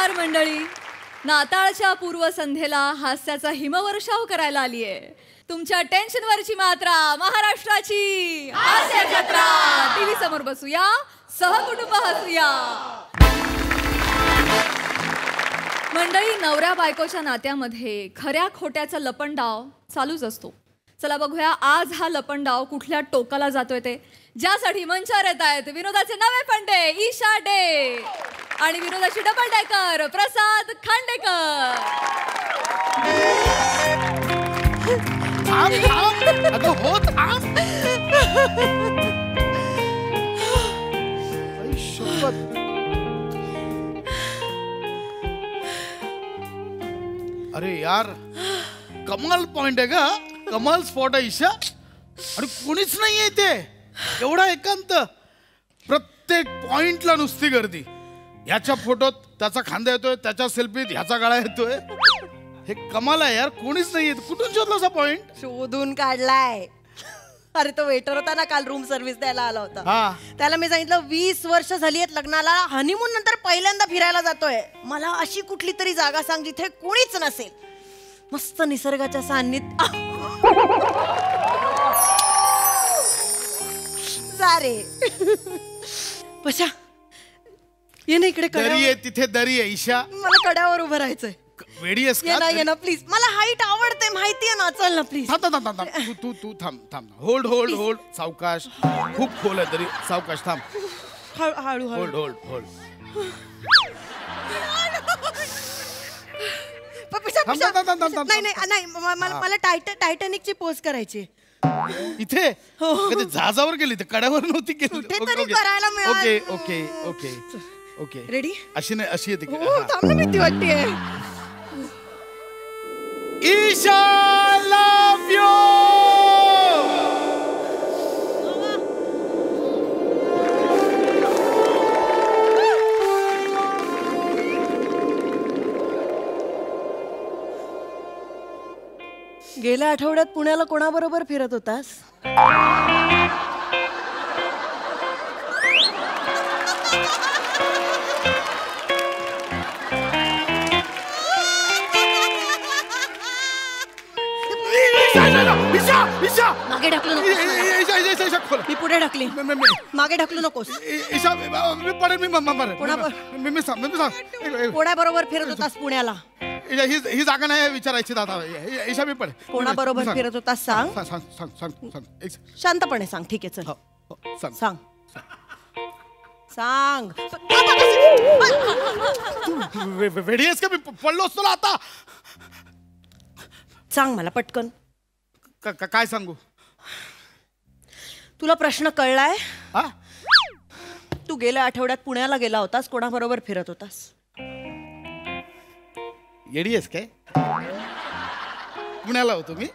नमस्कार मंडळी. नाताळच्या पूर्वसंध्येला हास्याचा हिमवर्षाव करायला आलीये. तुमच्या टेन्शनवरची मात्रा महाराष्ट्राची हास्य जत्रा. टीव्ही समोर बसूया, सहकुटुंब हसूया. मंडळी, नवऱ्या बायकोच्या नात्यामध्ये खऱ्या खोट्याचा लपंडाव चालूच असतो. चला बघूया आज हा लपंडाव कुठल्या टोकाला जातोय ते. ज्यासाठी मंचावर येत आहेत विनोदाचे नवे फंडे ईशा डे आणि विनोदाची डबल डेकर प्रसाद खांडेकर. अरे यार, कमाल पॉइंट आहे का? कमाल स्पॉट आहे ईशा. आणि कोणीच नाहीये इथे. एवढा एकांत, प्रत्येक पॉइंटला नुसती गर्दी. ह्याच्या फोटोत त्याचा खांदा येतोय, त्याच्या सेल्फीत ह्याचा गळा येतोय. हे कमाल आहे यार, कोणीच नाहीये. कुठून शोधला असा पॉइंट? शोधून काढलाय. अरे तो वेटर होता ना, काल रूम सर्व्हिस द्यायला आला होता. त्याला मी सांगितलं 20 वर्ष झाली आहेत लग्नाला, हनीमून नंतर पहिल्यांदा फिरायला जातोय. मला अशी कुठली तरी जागा सांग जिथे कोणीच नसेल, मस्त निसर्गाच्या सान्निध्यात. जा रे पशा, ये ना इकडे. दरी आहे तिथे, दरी आहे ईशा. मला कड्यावर उभं राहायचंय. वेडी आहेस का? ये ना प्लीज. मला हाईट आवडते माहितीये ना. चल ना प्लीज. तू थांब थांब. Hold hold hold. सावकाश. खूप खोल आहे तरी. सावकाश थांब. हळू होल्ड होल्ड होल्ड. नाही मला टायटॅनिकची पोज करायची. इथे जहाजावर गेली, ते कड्यावर नव्हती गेली. करायला okay okay okay okay. Ready? अशी नाही, अशी येते. भीती वाटते. ईशा लव यू. गेल्या आठवड्यात पुण्याला कोणाबरोबर फिरत होतास? मागे ढकलू नकोस. मी पुढे ढकली. मागे ढकलू नकोस. कोणाबरोबर फिरत होतास पुण्याला? ही जागा नाही विचारायची दादा. ईशा मी पडे. कोणाबरोबर फिरत होतास सांग. शांतपणे सांग. ठीक आहे, चल सांग. सांग. वेडी आहेस का? मी पडलो असतो ना आता. सांग मला पटकन. काय सांगू? तुला प्रश्न कळलाय? तू गेल्या आठवड्यात पुण्याला गेला होतास, कोणाबरोबर फिरत होतास? येडी आहेस काय? पुण्याला होतो मी.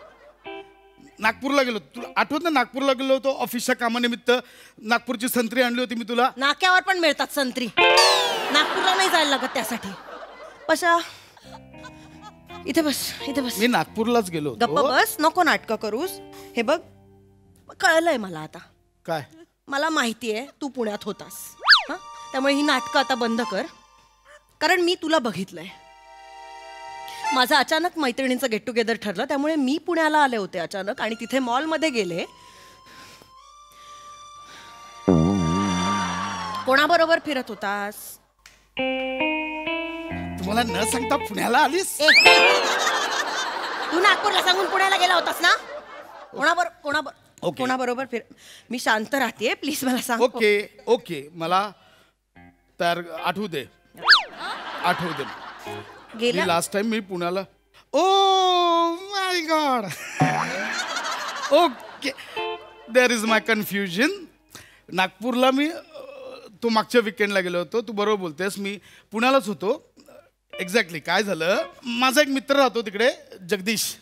नागपूरला गेलो. तुला आठवत ना, नागपूरला गेलो होतो ऑफिसच्या कामानिमित्त. नागपूरची संत्री आणली होती मी तुला. नाक्यावर पण मिळतात संत्री. नागपूरला नाही जायला लागत त्यासाठी. पशा इथे बस, इथे बस. मी नागपूरलाच गेलो होतो. गप्प बस, नको नाटकं करूस. हे बघ, कळलंय मला आता. काय? मला माहितीये तू पुण्यात होतास. त्यामुळे ही नाटकं आता बंद कर, कारण मी तुला बघितलंय. माझं अचानक मैत्रिणींचं गेट टुगेदर ठरलं, त्यामुळे मी पुण्याला आले होते अचानक आणि तिथे मॉलमध्ये गेले. कोणाबरोबर फिरत होतास? तुम्हाला न सांगता पुण्याला आलीस? तू नागपूरला सांगून पुण्याला गेला होतास ना? कोणाबरोबर फिर. मी शांत राहतेय, प्लीज मला सांग. ओके ओके, मला तर आठवू दे. गेल्या लास्ट टाइम मी पुण्याला. Oh my god. Okay, there is my confusion. नागपूरला मी तो मागच्या विकेंडला गेलो होतो. तू बरोबर बोलतेस, मी पुण्यालाच होतो. एक्झॅक्टली. काय झालं, माझा एक मित्र राहतो तिकडे, जगदीश.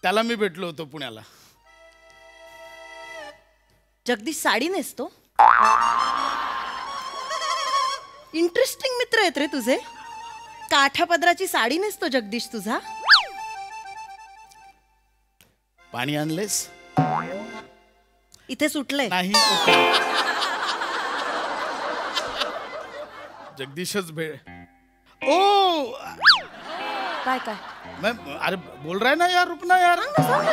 त्याला मी भेटलो होतो पुण्याला. जगदीश साडी नेसतो? इंटरेस्टिंग मित्र आहेत रे तुझे. काठापदराची साडी नेसतो जगदीश तुझा. पाणी आणलेस? इथे सुटलंय नाही. जगदीशच ओ काय काय मैं अरे बोल रहा है ना यार, रुकना यार. सांग ना.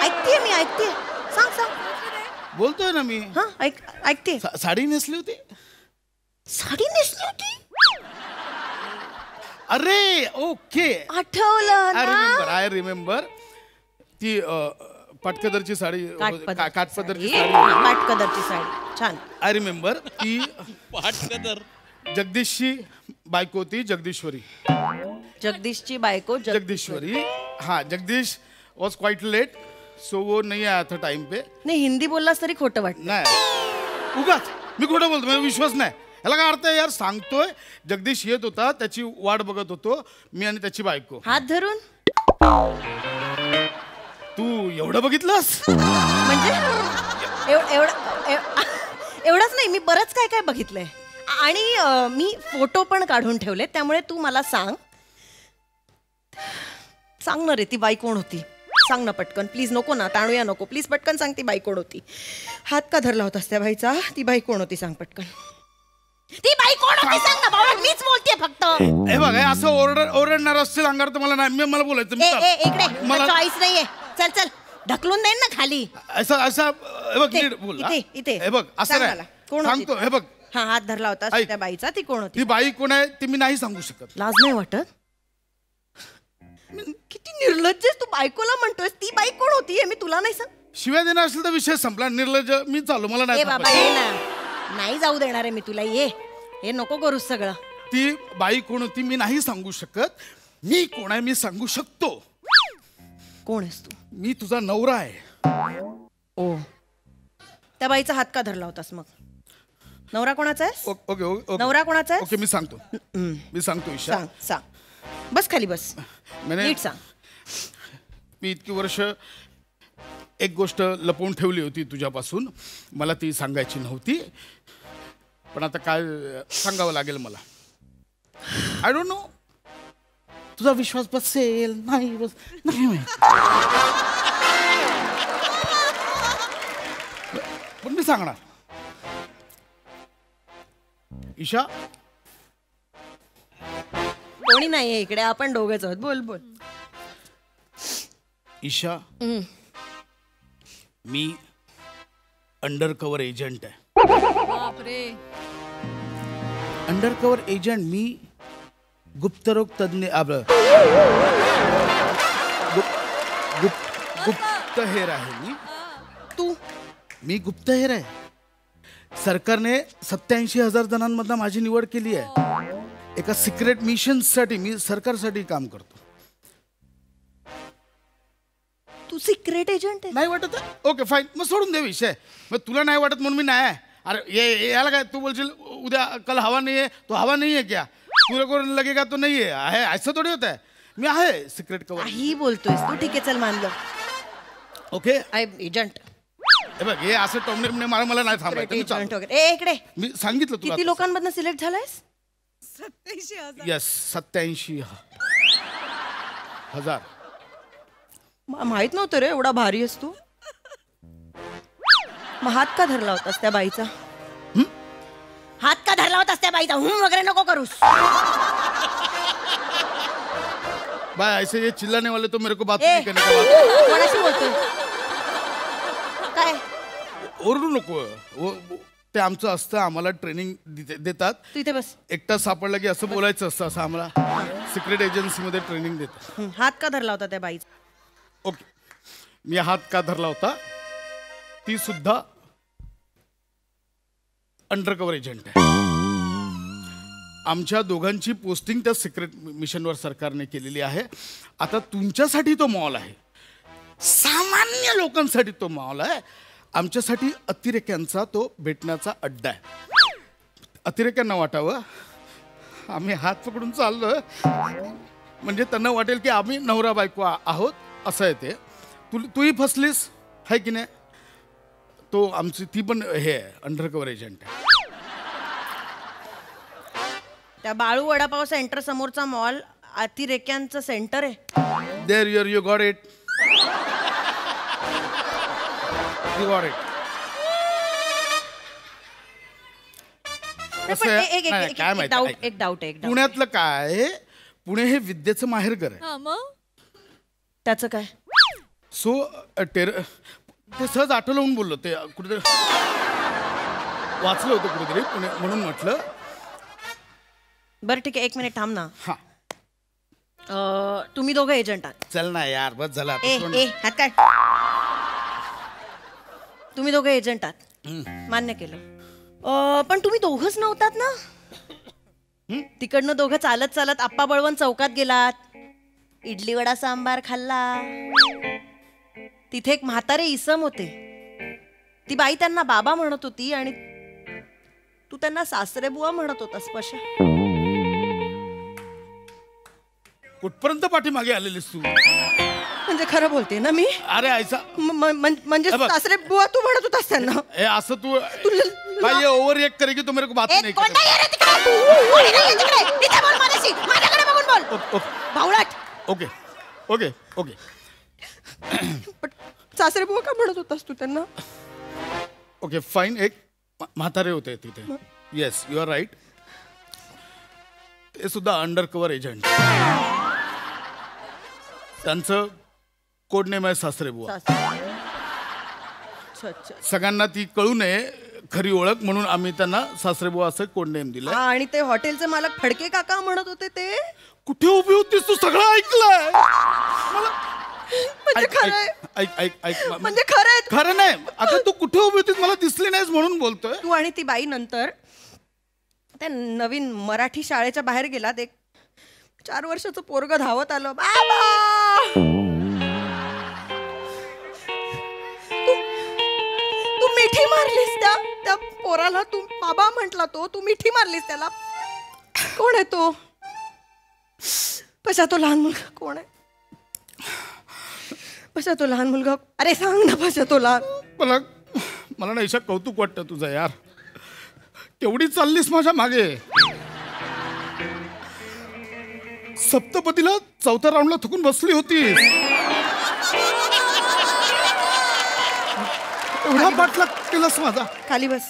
ऐकतेय मी, ऐकतेय. सांग. बोलतोय ना मी. हा ऐकते. साडी नेसली होती. साडी नेसली होती. अरे ओके, आठवलं आय रिमेंबर. ती पटकदरची साडी, काठपदरची साडी. काठपदरची साडी छान. I remember. ती पाटकदर जगदीशची बायको होती, जगदीश्वरी. जगदीशची बायको जगदीश्वरी. हाँ, Jagdish was quite late, so वो नहीं आया था टाइम पे. नाही, हिंदी बोललास तरी खोटं वाटत. नाही उगाच मी खोटं बोलतो, मला विश्वास नाही. याला काय अर्थ आहे यार, सांगतोय. जगदीश येत होता, त्याची वाट बघत होतो मी आणि त्याची बायको. हात धरून तू एवढं बघितलंस म्हणजे एवढंच नाही, मी बरंच काय काय बघितलंय आणि मी फोटो पण काढून ठेवले. त्यामुळे तू मला सांग ना रे, ती बाई कोण होती? सांग ना पटकन प्लीज. नको ना, ताणूया नको प्लीज, पटकन सांग ती बाई कोण होती. हात का धरला होतास त्या बाईचा? ती बाई कोण होती सांग पटकन. ती बाई कोण होती सांग ना बाबा, मीच बोलते फक्त. हे बघ, असं ओरडणार असतील अंगार तर मला नाही, मला बोलायचं. इकडे मला चॉईस नाहीये. चल चल, ढकलून देईन ना खाली. असं हे बघ, नीट बोल. इथे हे बघ, असं नाही सांगतो. हे बघ, हा हात धरला होता त्या बाईचा, ती कोण होती? ती बाई कोण आहे ती मी नाही सांगू शकत. लाज नाही वाटत? किती निर्लज्ज तू, बायकोला म्हणतोयस. ती बाई कोण होती हे मी तुला नाही सांग. शिवाय देणार असेल तर विषय संपला. निर्लज्ज मी चालू, मला नाही बाबा ये ना, नाही जाऊ देणार आहे मी तुला. हे नको करूस सगळं. ती बाई कोण होती मी नाही सांगू शकत. मी कोण आहे मी सांगू शकतो. कोण आहेस तू? मी तुझा नवरा आहे. ओ, त्या बाईचा हात का धरला होतास मग? नवरा कोणाचा आहे? ओके, नवरा कोणाचा आहे? ओके, मी सांगतो ईशा. सांग. बस खाली बस. नीट सांग. मी इतकी वर्ष एक गोष्ट लपवून ठेवली होती तुझ्यापासून, मला ती सांगायची नव्हती, पण आता काय सांगावं लागेल मला. आय डोंट नो तुझा विश्वास बसेल नाही पण मी सांगणार. ईशा, कोणी नाहीये इकडे, आपण दोघेच आहोत. बोल बोल. ईशा, मी अंडर कव्हर एजंट आहे. बापरे. Undercover agent. मी गुप्तरोग तज्ञ, गुप्तहेर आहे तू. मी गुप्तहेर आहे. सरकारने 87,000 जणांमधनं माझी निवड केली आहे. एका सिक्रेट मिशन साठी मी सरकारसाठी काम करतो. तू सिक्रेट एजंट आहे? नाही वाटत? ओके फाईन, मग सोडून दे विषय. मग तुला नाही वाटत म्हणून मी नाही. अरे याला काय, तू बोलशील उद्या कल हवा नाही आहे, तो हवा नाही आहे क्या? पूरे को लगेगा तो नहीं है, ऐसा थोडी होत आहे. मी आहे सिक्रेट कव्हर. ही बोलतोयस तू? ठीक आहे, चल मानलं. Okay, agent. हे बघ, हे असं टोमणे मला नाही थांबायचं. इकडे मी सांगितलं तुला. किती लोकांमधनं सिलेक्ट झालायस? 87,000. यस, 87,000. माहित नव्हतं रे एवढा भारी आहेस तू. मग हात का धरला होतास त्या बाईचा? हात का धरला होतास त्या बाईचा? वगैरे नको करूस. बाय, ऐसे ये चिल्लाने वाले तो मेरे को बात नहीं करने का बात. कोणाशी बोलतोय? काय ओरडू नको. ते आमचं असतं, आम्हाला ट्रेनिंग देतात. तू इथे बस. एकटा सापडला की असं बोलायचं असतं, असं आम्हाला सिक्रेट एजन्सीमध्ये ट्रेनिंग देतात. हात का धरला होता त्या बाईचा? ओके, मी हात का धरला होता? ती सुद्धा अंडरकव्हर एजंट आहे. आमच्या दोघांची पोस्टिंग त्या सिक्रेट मिशनवर सरकारने केलेली आहे. आता तुमच्यासाठी तो मॉल आहे, सामान्य लोकांसाठी तो मॉल आहे. आमच्यासाठी अतिरेक्यांचा तो भेटण्याचा अड्डा आहे. अतिरेक्यांना वाटावं आम्ही हात पकडून चाललोय, म्हणजे त्यांना वाटेल की आम्ही नवरा बायको आहोत, असं आहे ते. तूही फसलीस आहे की नाही? तो आमची ती पण हे अंडरकव्हर एजंट आहे. त्या बाळू वडापाव सेंटर समोरचा मॉल अतिरेक्यांचं सेंटर आहे. There you got it. You got it. कसं आहे? नाही, काय माहिती, ऐक. एक डाऊट पुण्यातलं काय, पुणे हे विद्येचं माहेरघर आहे. हा मग त्याचं काय? सो ते सहज आठवलं म्हणून बोललो. ते कुठेतरी वाचलं होतं कुठेतरी पुणे म्हणून म्हटलं. बरं ठीक आहे, 1 मिनिट थांब ना. हा तुम्ही दोघं एजंट आहात. चल ना यार, बस झाला. हात काय, तुम्ही दोघं एजंट आहात, मान्य केलं. पण तुम्ही दोघंच नव्हतात ना. तिकडनं दोघं चालत चालत आप्पा बळवंत चौकात गेलात, इडली वडा सांबार खाल्ला. तिथे एक म्हातारे इसम होते. ती बाई त्यांना बाबा म्हणत होती आणि तू त्यांना सासरे बुवा म्हणत होतास. पशा कुठपर्यंत पाठीमागे आलेलीस तू? म्हणजे खरं बोलते ना मी. अरे ऐसा म्हणजे बघ. सासरे बुवा तू म्हणत होतास त्यांना. ए असं तू भाई ये ओव्हर रिएक्ट करेगी तो मेरे को बात नहीं कोण नाही आहे तिकडे? कोणी नाही आहे तिकडे? इथे बोल माझ्याशी, माझ्याकडे बघून बोल. भावळट. Okay okay okay. पण सासरे बुवा का म्हणत होतास तू त्यांना? Okay fine. एक म्हातारे होते तिथे. Yes you are right. ते सुद्धा अंडर कव्हर एजंट. त्यांचं कोड नेम आहे सासरे बुवा. सगळ्यांना ती कळू नये खरी ओळख म्हणून आम्ही त्यांना सासरे बुवा असं कोड नेम दिलं. आणि ते हॉटेलचे मालक फडके काका म्हणत होते ते. कुठे उभी होतीस तू? सगळं ऐकलंय. म्हणजे खरंय. ऐक ऐक ऐक. म्हणजे खरंय. खरं नाही. आता तू कुठे उभी होतीस मला दिसली नाहीस म्हणून बोलतोय. तू आणि ती बाई नंतर त्या नवीन मराठी शाळेच्या बाहेर गेलात. एक 4 वर्षाचं पोरग धावत आलं, बाबा तू मिठी मारलीस त्या पोराला. तू बाबा म्हटला तो, तू मिठी मारलीस त्याला. कोण आहे तो? पशा तो लहान मुलगा कोण आहे? पशा तो लहान मुलगा. अरे सांग ना पशा तो लहान. मला ना ईशा कौतुक वाटतं तुझं यार. केवढी चाललीस माझ्या मागे. सप्तपदीला 4थ्या राऊंडला थकून बसली होतीस. एवढा पाठला केलास माझा. खाली बस.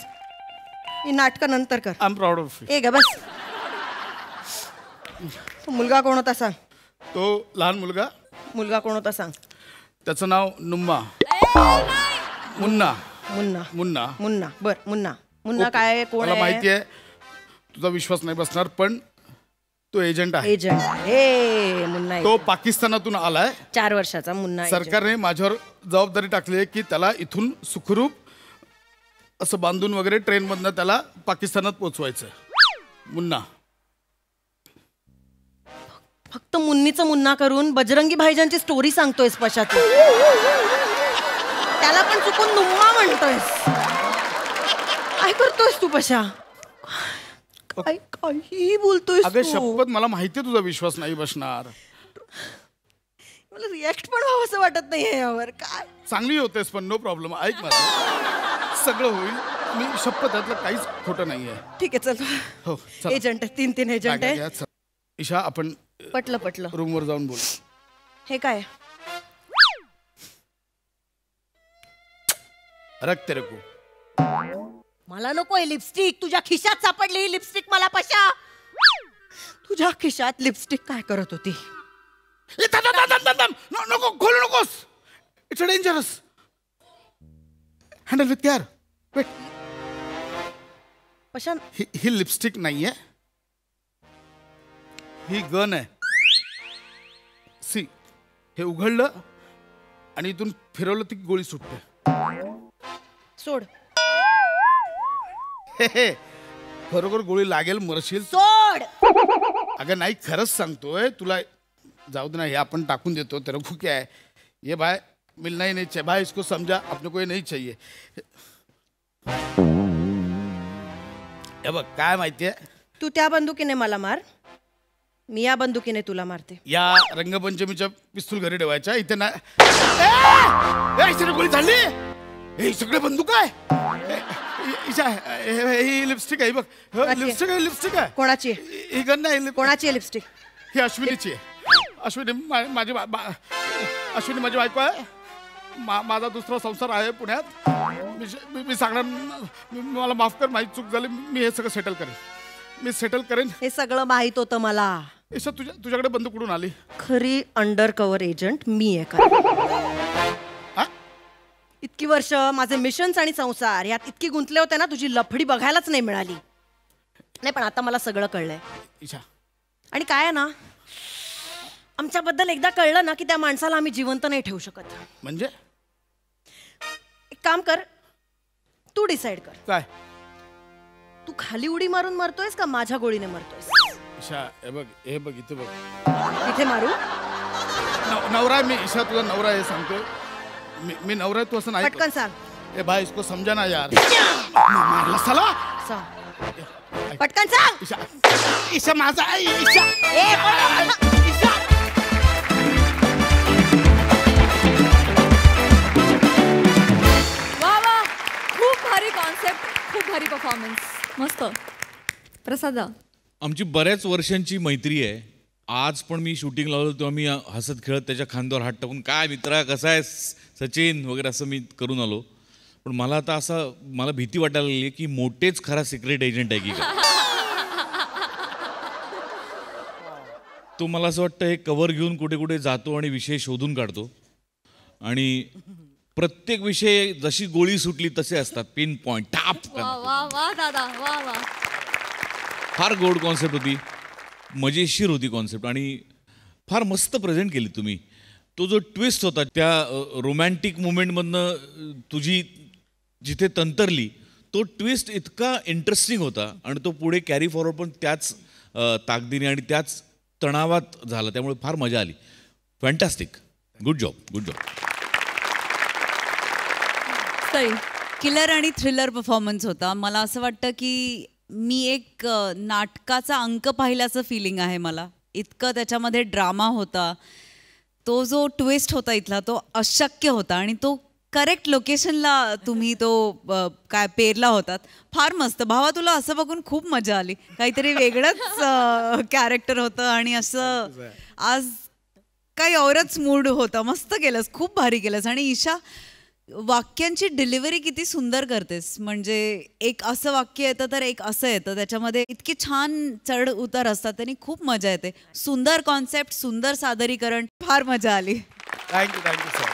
ही नाटकं नंतर कर. I am proud of you. ए ग बस. तो मुलगा कोण होता सांग? तो लहान मुलगा. मुलगा कोण होता सांग? त्याचं नाव नुम्मा. मुन्ना. मुन्ना. मुन्ना. मुन्ना. बर मुन्ना. मुन्ना काय कोण मला आहे? माहिती आहे तुझा विश्वास नाही बसणार पण तो एजंट आहे. एजंट. हे मुन्ना तो पाकिस्तानातून आलाय. 4 वर्षाचा मुन्ना. सरकारने माझ्यावर जबाबदारी टाकली आहे की त्याला इथून सुखरूप असं बांधून वगैरे ट्रेन मधनं त्याला पाकिस्तानात पोहोचवायचं. मुन्ना. फक्त मुन्नीचं मुन्ना करून बजरंगी भाईजानची स्टोरी सांगतोयस पशा तू. त्याला पण चुकून नुम्मा म्हणतोयस. काय करतोयस तू पशा? काही बोलतोयस अगं तू. शपथ मला माहितीये तुझा विश्वास नाही बसणार. मला रिॲक्ट पण व्हावं असं वाटत नाहीये यावर. काय चांगली होतेस पण नो प्रॉब्लेम. ऐक माझं सगळं होईल. मी शपथ त्यातलं काहीच खोटं नाहीये. ठीक आहे चल. हो एजंट आहे. 3 एजंट आहे. ईशा आपण पटलं रूमवर जाऊन बोल. हे काय? रख तेरे को. मला नकोय लिपस्टिक. तुझ्या खिशात सापडली ही लिपस्टिक मला पशा. तुझ्या खिशात लिपस्टिक काय करत होती? नको खोलू नकोस. It's dangerous. Handle with care. Wait. Pasha ही लिपस्टिक नाहीये. ही गन आहे. सी हे उघडलं आणि इथून फिरवलं ती गोळी सुटते. सोड. हे खरोखर गोळी लागेल मरशील. सोड. अगं नाही खरंच सांगतोय तुला. जाऊ दे ना हे आपण टाकून देतो. तेरे को क्या है ये भाई मिलना ही नहीं चाहिए भाई. इसको समझा अपने को ये नहीं चाहिए. हे बघ काय माहितीये तू त्या बंदुकीने मला मार. मी या बंदुकीने तुला मारते. या रंगपंचमीच्या पिस्तूल घरी ठेवायच्या. इथे ना गोळी झाली. हे सगळे बंदूक आहे. ही लिपस्टिक आहे बघ. लिपस्टिक आहे. कोणाची? ही गन नाही. कोणाची लिपस्टिक? ही अश्विनीची आहे. अश्विनी माझी बायको आहे. माझा दुसरा संसार आहे पुण्यात. मी सांगणार, मला माफ कर, माझी चूक झाली. मी हे सगळं सेटल करेन. मी सेटल करेन. हे सगळं माहित होतं मला. ईशा तुझ्याकडे बंद कुठून आली? खरी अंडर कव्हर एजंट मी आहे का? इतकी वर्ष माझे मिशन्स आणि संसार यात इतकी गुंतले होते ना, तुझी लफडी बघायलाच नाही मिळाली. नाही पण आता मला सगळं कळलंय ईशा. आणि काय आहे ना, आमच्याबद्दल एकदा कळलं ना की त्या माणसाला आम्ही जिवंत नाही ठेवू शकत. म्हणजे एक काम कर, तू डिसाइड कर. काय? तू खाली उडी मारून मरतोयस का माझ्या गोळीने मरतोयस? ईशा हे बघ इथे बघ. इथे मारू? नवरा मी. ईशा तुझा नवरा आहे सांगतोय. मी नवरा आहे, तू असं नाही. पटकन सांग. ए भाई इसको समझा ना यार. मारला साला. पटकन सांग. ईशा ईशा माझा आहे. ईशा ईशा. वा वा, खूप भारी कॉन्सेप्ट, खूप भारी परफॉर्मन्स, मस्त. प्रसाद, आमची बऱ्याच वर्षांची मैत्री आहे. आज पण मी शूटिंग लावलं तेव्हा मी हसत खेळत त्याच्या खांद्यावर हात टाकून काय मित्रा कसा आहेस सचिन वगैरे असं मी करून आलो. पण मला आता असं मला भीती वाटायला लागली की मोठेच खरा सिक्रेट एजंट आहे की काय. तो मला असं वाटतं हे कव्हर घेऊन कुठे कुठे जातो आणि विषय शोधून काढतो आणि प्रत्येक विषय जशी गोळी सुटली तसे असतात, पिन पॉइंट टाप. वा वा वा दादा, वा वा. फार गोड कॉन्सेप्ट होती, मजेशीर होती कॉन्सेप्ट आणि फार मस्त प्रेझेंट केली तुम्ही. तो जो ट्विस्ट होता त्या रोमॅन्टिक मुमेंटमधनं तुझी जिथे तंतरली, तो ट्विस्ट इतका इंटरेस्टिंग होता आणि तो पुढे कॅरी फॉरवर्ड पण त्याच ताकदीने आणि त्याच तणावात झाला. त्यामुळे फार मजा आली. Fantastic. Good job, good job. Killer आणि थ्रिलर परफॉर्मन्स होता. मला असं वाटतं की मी एक नाटकाचा अंक पाहिल्याचं फिलिंग आहे मला. इतकं त्याच्यामध्ये ड्रामा होता. तो जो ट्विस्ट होता इथला तो अशक्य होता आणि तो करेक्ट लोकेशनला तुम्ही तो काय पेरला होतात. फार मस्त. भावा तुला असं बघून खूप मजा आली. काहीतरी वेगळंच कॅरेक्टर होतं आणि असं आज काही औरच मूड होता. मस्त केलंस, खूप भारी केलंस. आणि ईशा वाक्यांची डिलिव्हरी किती सुंदर करतेस. म्हणजे एक असं वाक्य येतं तर एक असं येतं, त्याच्यामध्ये इतके छान चढ उतार असतात, त्यांनी खूप मजा येते. सुंदर कॉन्सेप्ट, सुंदर सादरीकरण, फार मजा आली. Thank you sir.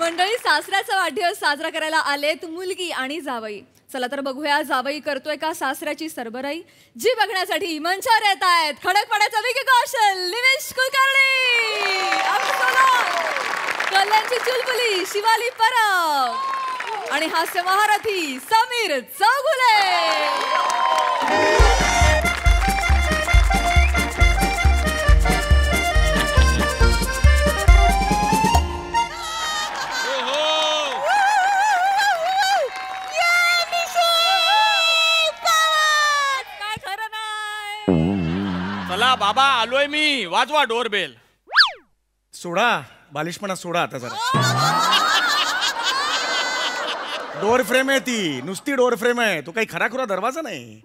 मंडळी, सासऱ्याचा वाढदिवस साजरा करायला आलेत मुलगी आणि जावई. चला तर बघूया जावई करतोय का सासऱ्याची सरबराई. जी बघण्यासाठी मंचावर येत आहेत खडकपाड्याचा विकी कौशल, निवेश कुलकर्णी, कल्याणची चुलबुली शिवाली परब आणि हास्य महारथी समीर चौगुले. चला बाबा आलोय मी, वाजवा डोरबेल. सोडा बालिशपणा, सोडा आता जरा. डोर फ्रेम आहे ती, नुसती डोर फ्रेम आहे. तो काही खराखुरा दरवाजा नाही.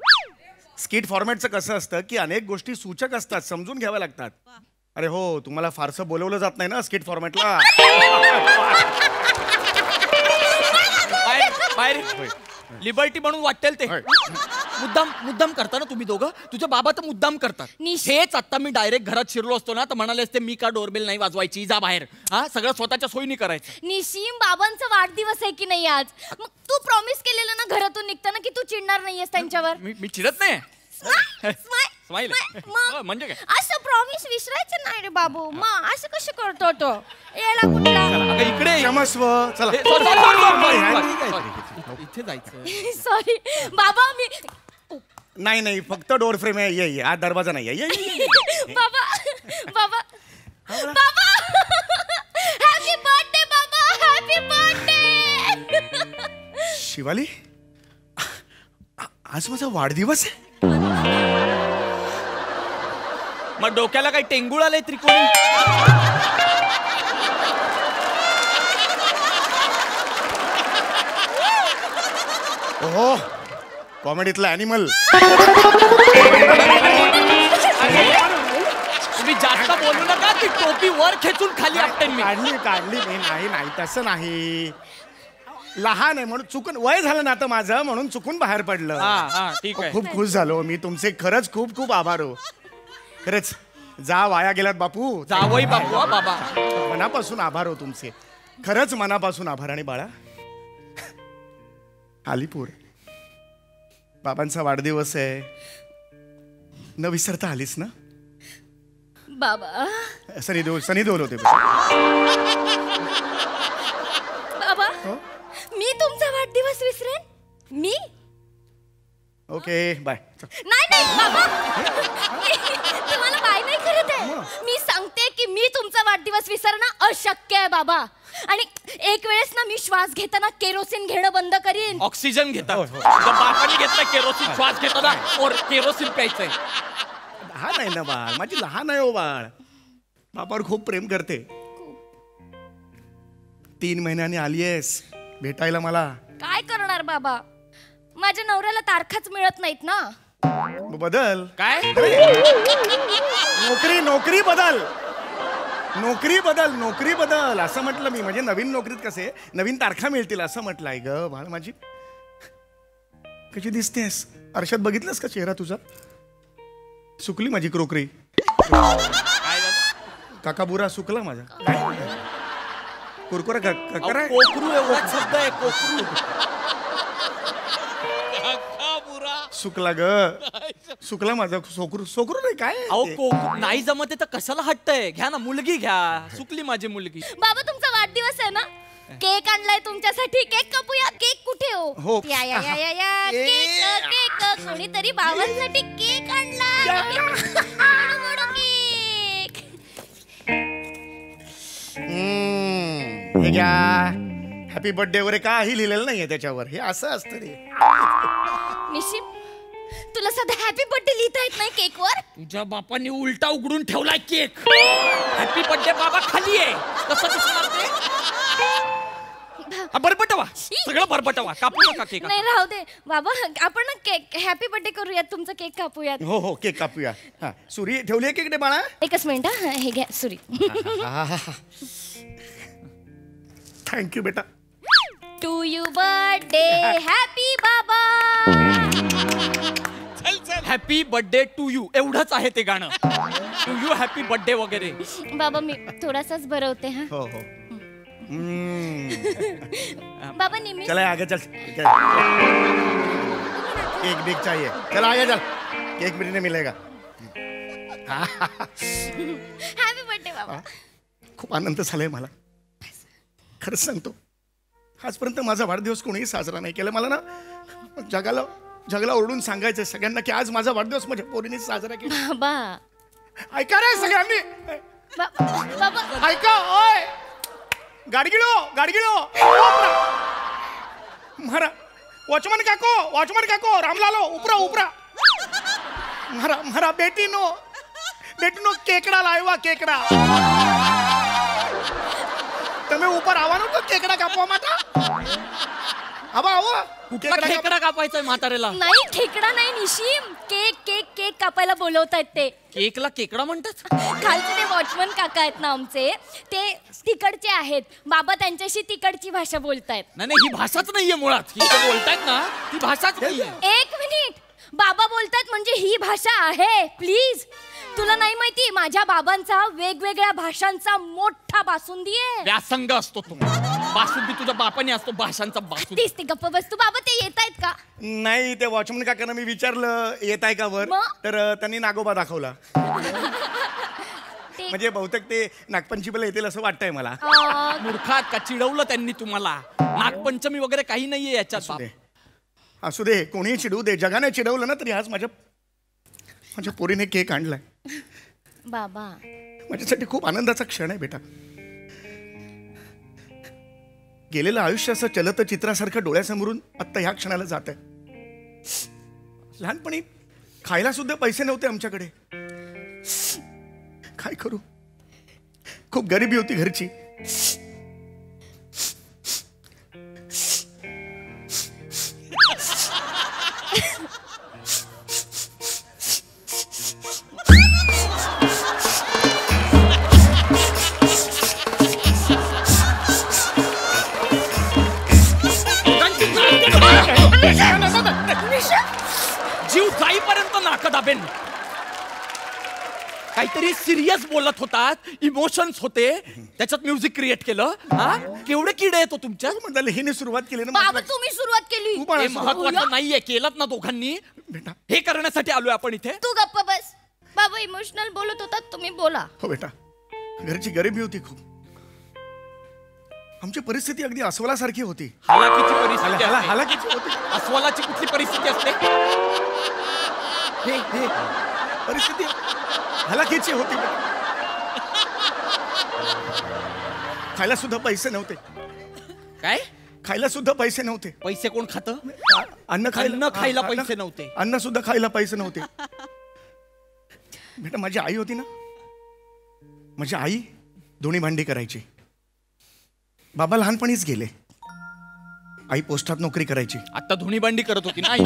स्किट फॉर्मॅटचं कसं असतं की अनेक गोष्टी सूचक असतात, समजून घ्याव्या लागतात. अरे हो, तुम्हाला फारसं बोलवलं जात नाही ना स्किट फॉर्मॅटला. बाहेर लिबर्टी म्हणून वाटेल ते. मुद्दाम करता ना तुम्ही दोघं. तुझे बाबा तर मुद्दाम करतात. हेच आता मी डायरेक्ट घरात शिरलो असतो ना तर म्हणाले असते मी का डोरबेल नाही वाजवायची, जा बाहेर. हा सगळं स्वतःच्या सोयीने करायचं. निशिम, बाबांचा वाढदिवस आहे की नाही आज? मग तू प्रॉमिस केलेलं ना घरातून निघताना की तू चिडणार नाहीयेस त्यांच्यावर. मी चिडत नाही. स्माईल म्हणजे काय? असं प्रॉमिस विसरायचं नाही रे बाबू. मग असं कसं करतो तो येला कुठला? इकडे क्षमस्व. चला इथे जायचं. सॉरी बाबा, मी नाही फक्त डोर फ्रेम आहे. ये आज दरवाजा नाही आहे. बाबा बाबा बाबा, हॅपी बर्थडे बाबा, हॅपी बर्थडे. शिवाली, आज माझा वाढदिवस आहे. मग डोक्याला काही टेंगुळ आलंय त्रिकोणी? ओहो, कॉमेडीतला ॲनिमल. बोलू नका, ती टोपी वर खेचून खाली आपटेन मी. काढली नाही तसं नाही. लहान आहे म्हणून चुकून, वय झालं ना आता माझं म्हणून चुकून बाहेर पडलं. ठीक आहे. खूप खुश झालो मी, तुमचे खरंच खूप खूप आभार हो. खरंच जा वाया गेलात बापू. जावई बापू. बाबा मनापासून आभार हो तुमचे, खरंच मनापासून आभार. आणि बाळा अलीपूर बाबांचा वाढदिवस आहे, न विसरता आलीस ना बाबा. सनी देओल होते. बाबा मी तुमचा वाढदिवस विसरेन? मी? Okay bye. नाही बाबा, तुम्हाला बाय नाही करत आहे. मी सांगते की मी तुमचा वाढदिवस विसरणं अशक्य आहे बाबा. आणि एक वेळेस ना मी श्वास घेताना केरोसिन घेणं बंद करीन. ऑक्सिजन घेता. बापाने घेतलं केरोसिन, श्वास घेताना केरोसिन प्यायचंय. लहान आहे ना बाळ, माझी लहान आहे हो बाळ. बापावर खूप प्रेम करते. 3 महिन्यांनी आलीयस भेटायला मला. काय करणार बाबा, माझ्या नवऱ्याला तारखाच मिळत नाहीत ना. बदल. काय? नोकरी बदल असं म्हटलं मी. म्हणजे नवीन नोकरीत कसे नवीन तारखा मिळतील असं म्हटलंय ग बाळ. माझी कशी दिसतेस? आरशात बघितलंस का चेहरा तुझा? सुकली माझी क्रोकरी. काका बुरा सुकला माझा. कुरकुरा कोकरू एवढा शब्द आहे. कोकरू सुकला ग, सुकला माझा. सोकरू नाही काय. कोकरू नाही जमत आहे तर कशाला हट्टय? घ्या ना, मुलगी घ्या. सुकली माझी मुलगी. बाबा तुमचा वाढदिवस आहे ना, केक आणलाय तुमच्यासाठी. केक कापूया. केक कुठे हो? या या या या या केक कोणीतरी बाबांसाठी केक आणला. केक हे घ्या. हॅपी बर्थडे वगैरे काही लिहिलेलं नाहीये त्याच्यावर. हे असं असतं रे. निशिम, तुला सध्या हॅपी बर्थडे लिहिता येत नाही केकवर? तुझ्या बापाने उलटा उघडून ठेवलाय केक. हॅपी बर्थडे बाबा खाली आहे. कसं दिसणार ते? बरबटवा, सगळं बरबटवा. कापू नका केक. नाही राहू दे बाबा, आपण ना केक हॅपी बर्थडे करूयात. तुमचा केक कापूयात. हो केक कापूया. हा सुरी ठेवली आहे केकडे बाळा? एकच मिनिट. हे घ्या सुरी. थँक्यू बेटा. टू यू बर्थडे हॅपी बाबा. हॅपी बर्थडे टू यू एवढंच आहे ते गाणं. टू यू हॅपी बर्थडे वगैरे. बाबा मी थोडासाच भरवते. हा हो बाबा निमी. चला आगे चल. केक बिक चाहिए. चला आगे चल. केक मिलने मिलेगा. हॅपी बर्थडे बाबा. खूप आनंद झालाय मला, खरंच सांगतो. आजपर्यंत माझा वाढदिवस कोणीही साजरा नाही केला. मला ना जगाला ओरडून सांगायचं सगळ्यांना की आज माझा वाढदिवस माझ्या पोरीने साजरा केला. बाबा ऐका रे सगळ्यांनी. बाबा ऐका. ओय गाडगिळो मारा. वॉचमन काको रामलालो उपरा. मारा बेटीनो केकड़ा लाव्या. केकड़ा તમે ઉપર આવવાનું તો કેકડા કાપવા માટે. खेकडा कापायचा म्हातारेला. नाही खेकडा नाही निशिम. केक केक केक कापायला बोलवतायत ते. केकला केकडा म्हणतात? खालचे ते वॉचमन काका आहेत ना आमचे, ते तिकडचे आहेत. बाबा त्यांच्याशी तिकडची भाषा बोलतायत. नाही ही भाषाच नाहीये मुळात. ही बोलतायत ना ती भाषाच नाहीये. एक मिनिट. बाबा बोलतायत म्हणजे ही भाषा आहे. प्लीज, तुला नाही माहिती माझ्या बाबांचा वेगवेगळ्या भाषांचा मोठा बासुंदी आहे. व्यासंग असतो तो. बासुंदी तुझ्या बापाने असतो भाषांचा बासुंदी. तीच ते गप्प बस तू. बाबा ते येत आहेत का? नाही, ते वॉचमन काकांना मी विचारलं येत आहे का वर, तर त्यांनी नागोबा दाखवला. म्हणजे बहुतेक ते नागपंचमीला येतील असं वाटतंय मला. मूर्खात का चिडवलं त्यांनी तुम्हाला? नागपंचमी वगैरे काही नाहीये याच्यात. असू दे, कोणीही चिडवू दे. जगाने चिडवलं ना तरी आज माझ्या पोरीने केक आणलाय. बाबा माझ्यासाठी खूप आनंदाचा क्षण आहे बेटा. गेलेलं आयुष्य असं चलत चित्रासारखं डोळ्यासमोरून आत्ता ह्या क्षणाला जात आहे. लहानपणी खायला सुद्धा पैसे नव्हते आमच्याकडे. काय करू, खूप गरिबी होती घरची. बाबेन काहीतरी सिरियस बोलत होतात, इमोशन्स होते, त्याच्यात म्युझिक क्रिएट केलं. हा केवढे किडे येतो तुमच्या. म्हणाले हिने सुरुवात केली ना. बाबा तुम्ही सुरुवात केली. हे महत्वाचं नाहीये, केलं ना दोघांनी. बेटा हे करण्यासाठी आलोय आपण इथे. तू गप्प बस. बाबा इमोशनल बोलत होतात, तुम्ही बोला. हो बेटा, घरची गरिबी होती खूप. आमची परिस्थिती अगदी अस्वलासारखी होती. हालाकीची परिस्थिती असते. हालाकीची होती. अस्वलाची कुठली परिस्थिती असते. हे परिस्थिती हालाकीची होती. खायला सुद्धा पैसे नव्हते. काय खायला सुद्धा पैसे नव्हते. पैसे कोण खातं. अन्न खायला पैसे नव्हते. अन्न सुद्धा खायला पैसे नव्हते. बेटा माझी आई होती ना, माझी आई धुणी भांडी करायची. बाबा लहानपणीच गेले. आई पोस्टात नोकरी करायची. आता धुणी भांडी करत होती ना आई.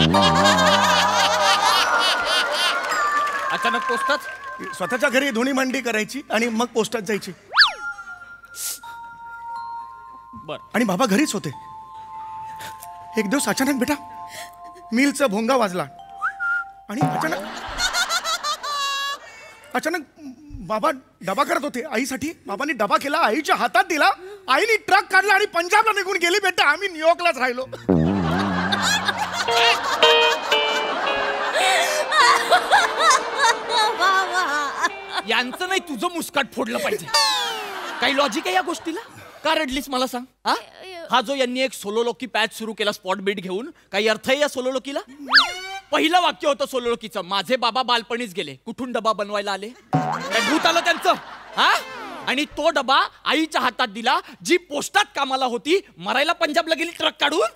अचानक पोस्टात. स्वतःच्या घरी धुणी भांडी करायची आणि मग पोस्टात जायची. बर. आणि बाबा घरीच होते. एक दिवस अचानक बेटा मिलचा भोंगा वाजला आणि अचानक बाबा डबा करत होते आईसाठी. बाबांनी डबा केला, आईच्या हातात दिला. आईने ट्रक काढला आणि पंजाबला निघून गेली. बेटा आम्ही न्यूयॉर्कलाच राहिलो. यांचं नाही तुझं मुस्काट फोडलं पाहिजे. काही लॉजिक आहे या गोष्टीला. का रडलीस मला सांग. हा जो यांनी एक सोलोलोकी पॅच सुरू केला स्पॉट बीट घेऊन, काही अर्थ आहे या सोलोलोकीला. पहिलं वाक्य होतं सोलोलोकीचं, माझे बाबा बालपणीच गेले. कुठून डबा बनवायला आले. काय भूत आलं त्यांचं. हा आणि तो डबा आईच्या हातात दिला, जी पोस्टात कामाला होती, मरायला पंजाबला गेली ट्रक काढून.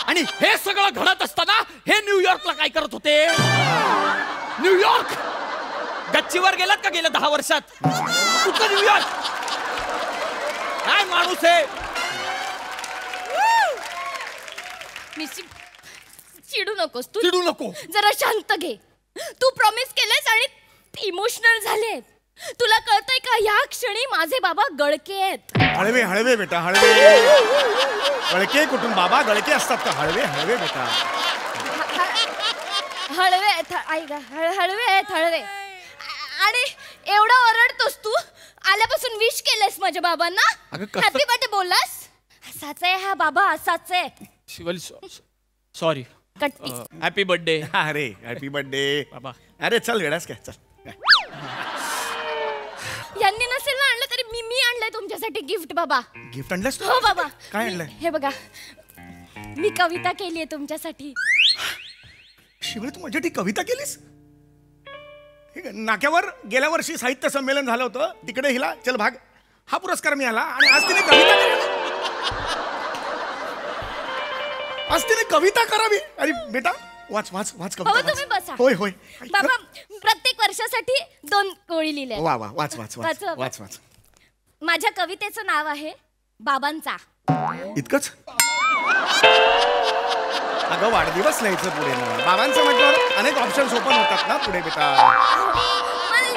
आणि हे सगळं घडत असताना हे न्यूयॉर्कला काय करत होते. न्यूयॉर्क गच्चीवर गेलात का गेल्या 10 वर्षात. कुठं न्यूयॉर्क. काय माणूस आहे. चिडू नकोस तू. चिडू नको. जरा शांत घे. तू प्रॉमिस केलंस आणि इमोशनल झाले. तुला कळतंय का, या क्षणी माझे बाबा गळके आहेत. हळवे हळवे बेटा हळवे. गळके कुठून बाबा गळके असतात का. हळवे हळवे बेटा. हळवे आहेत. हळवे आहेत हळवे. आणि एवढा ओरडतोस तू. आल्यापासून विश केलंस माझ्या बाबांना. हॅपी बर्थडे बोललास. असाच आहे हा बाबा, असाच आहे. सॉरी. Happy birthday. अरे हॅपी बर्थडे बाबा. अरे चल वेळास काय चल. यांनी नसेल ना आणलं तरी मी आणलंय तुमच्यासाठी गिफ्ट बाबा. गिफ्ट आणलंस. हो बाबा. काय आणलंय. हे बघा, मी कविता केली आहे तुमच्यासाठी. शिवाय तू माझ्यासाठी कविता केलीस. नाक्यावर गेल्या वर्षी साहित्य संमेलन झालं होतं, तिकडे हिला चल भाग हा पुरस्कार मिळाला आणि आज तिने कविता आज तिने कविता करावी. अरे बेटा वाच वाच वाच कविता. तुम्ही बसा. होय होय बाबा प्रत्येक वर्षासाठी 2 ओळी लिहिल्या. वा वा वाच वाच वाच वाच. वाच वाच. माझ्या कवितेचं नाव आहे बाबांचा. इतकंच. अगं वाढदिवस लिहायचं पुढे ना. बाबांचं म्हटल्यावर अनेक ऑप्शन्स ओपन होतात ना पुढे बेटा.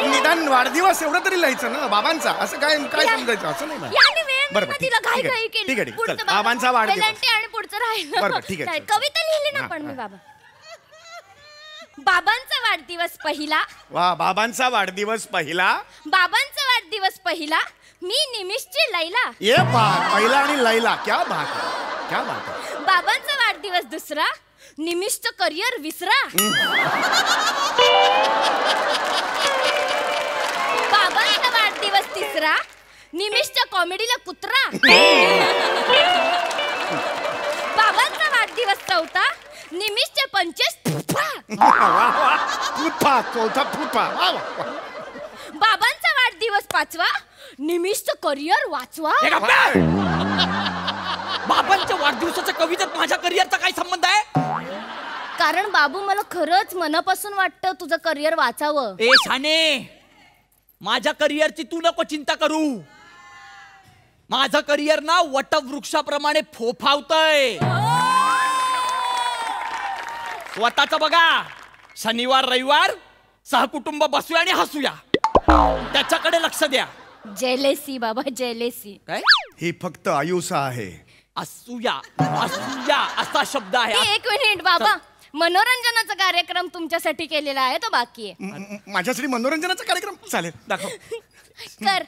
निदान वाढदिवस एवढं तरी लिहायचं ना बाबांचा. असं काय काय समजायचं असं नाही ना. बरं ठीक आहे. बाबांचा वाढदिवस आणि पुढचं राहिलं. बरं ठीक आहे. कविता लिहिली ना पण मी बाबा. बाबांचा वाढदिवस पहिला. वा बाबांचा वाढदिवस पहिला. बाबांचा वाढदिवस पहिला. मी निमिषची लैला. ये बात. पहिला आणि लैला. क्या बात है. क्या बात है. बाबांचा वाढदिवस दुसरा. निमिषचं करिअर विसरा. बाबांचा वाढदिवस तिसरा. निमिषच्या कॉमेडीला कुत्रा. बाबांचा वाढदिवस चौथा. निमिषच्या 25 चौथा फुटपा. बाबांचा वाढदिवस पाचवा. निमिषचं करिअर वाचवा. बाबांच्या वाढदिवसाच्या कवितेत माझ्या करिअरचा काय संबंध आहे. कारण बाबू मला खरंच मनापासून वाटतं तुझं करिअर वाचावं. ए छाने, माझ्या करिअरची तू नको चिंता करू. माझं करिअर ना वटवृक्षाप्रमाणे फोफावतंय. स्वतःच बघा. शनिवार रविवार सहकुटुंब बसूया आणि हसूया. त्याच्याकडे लक्ष द्या. जेलेसी बाबा जेलेसी. काय. ही फक्त आयुषा आहे. असूया असूया असा शब्द आहे. एक मिनिट बाबा. मनोरंजनाचा कार्यक्रम तुमच्यासाठी केलेला आहे तो बाकी आहे. माझ्यासाठी मनोरंजनाचा कार्यक्रम चालेल, दाखव. कर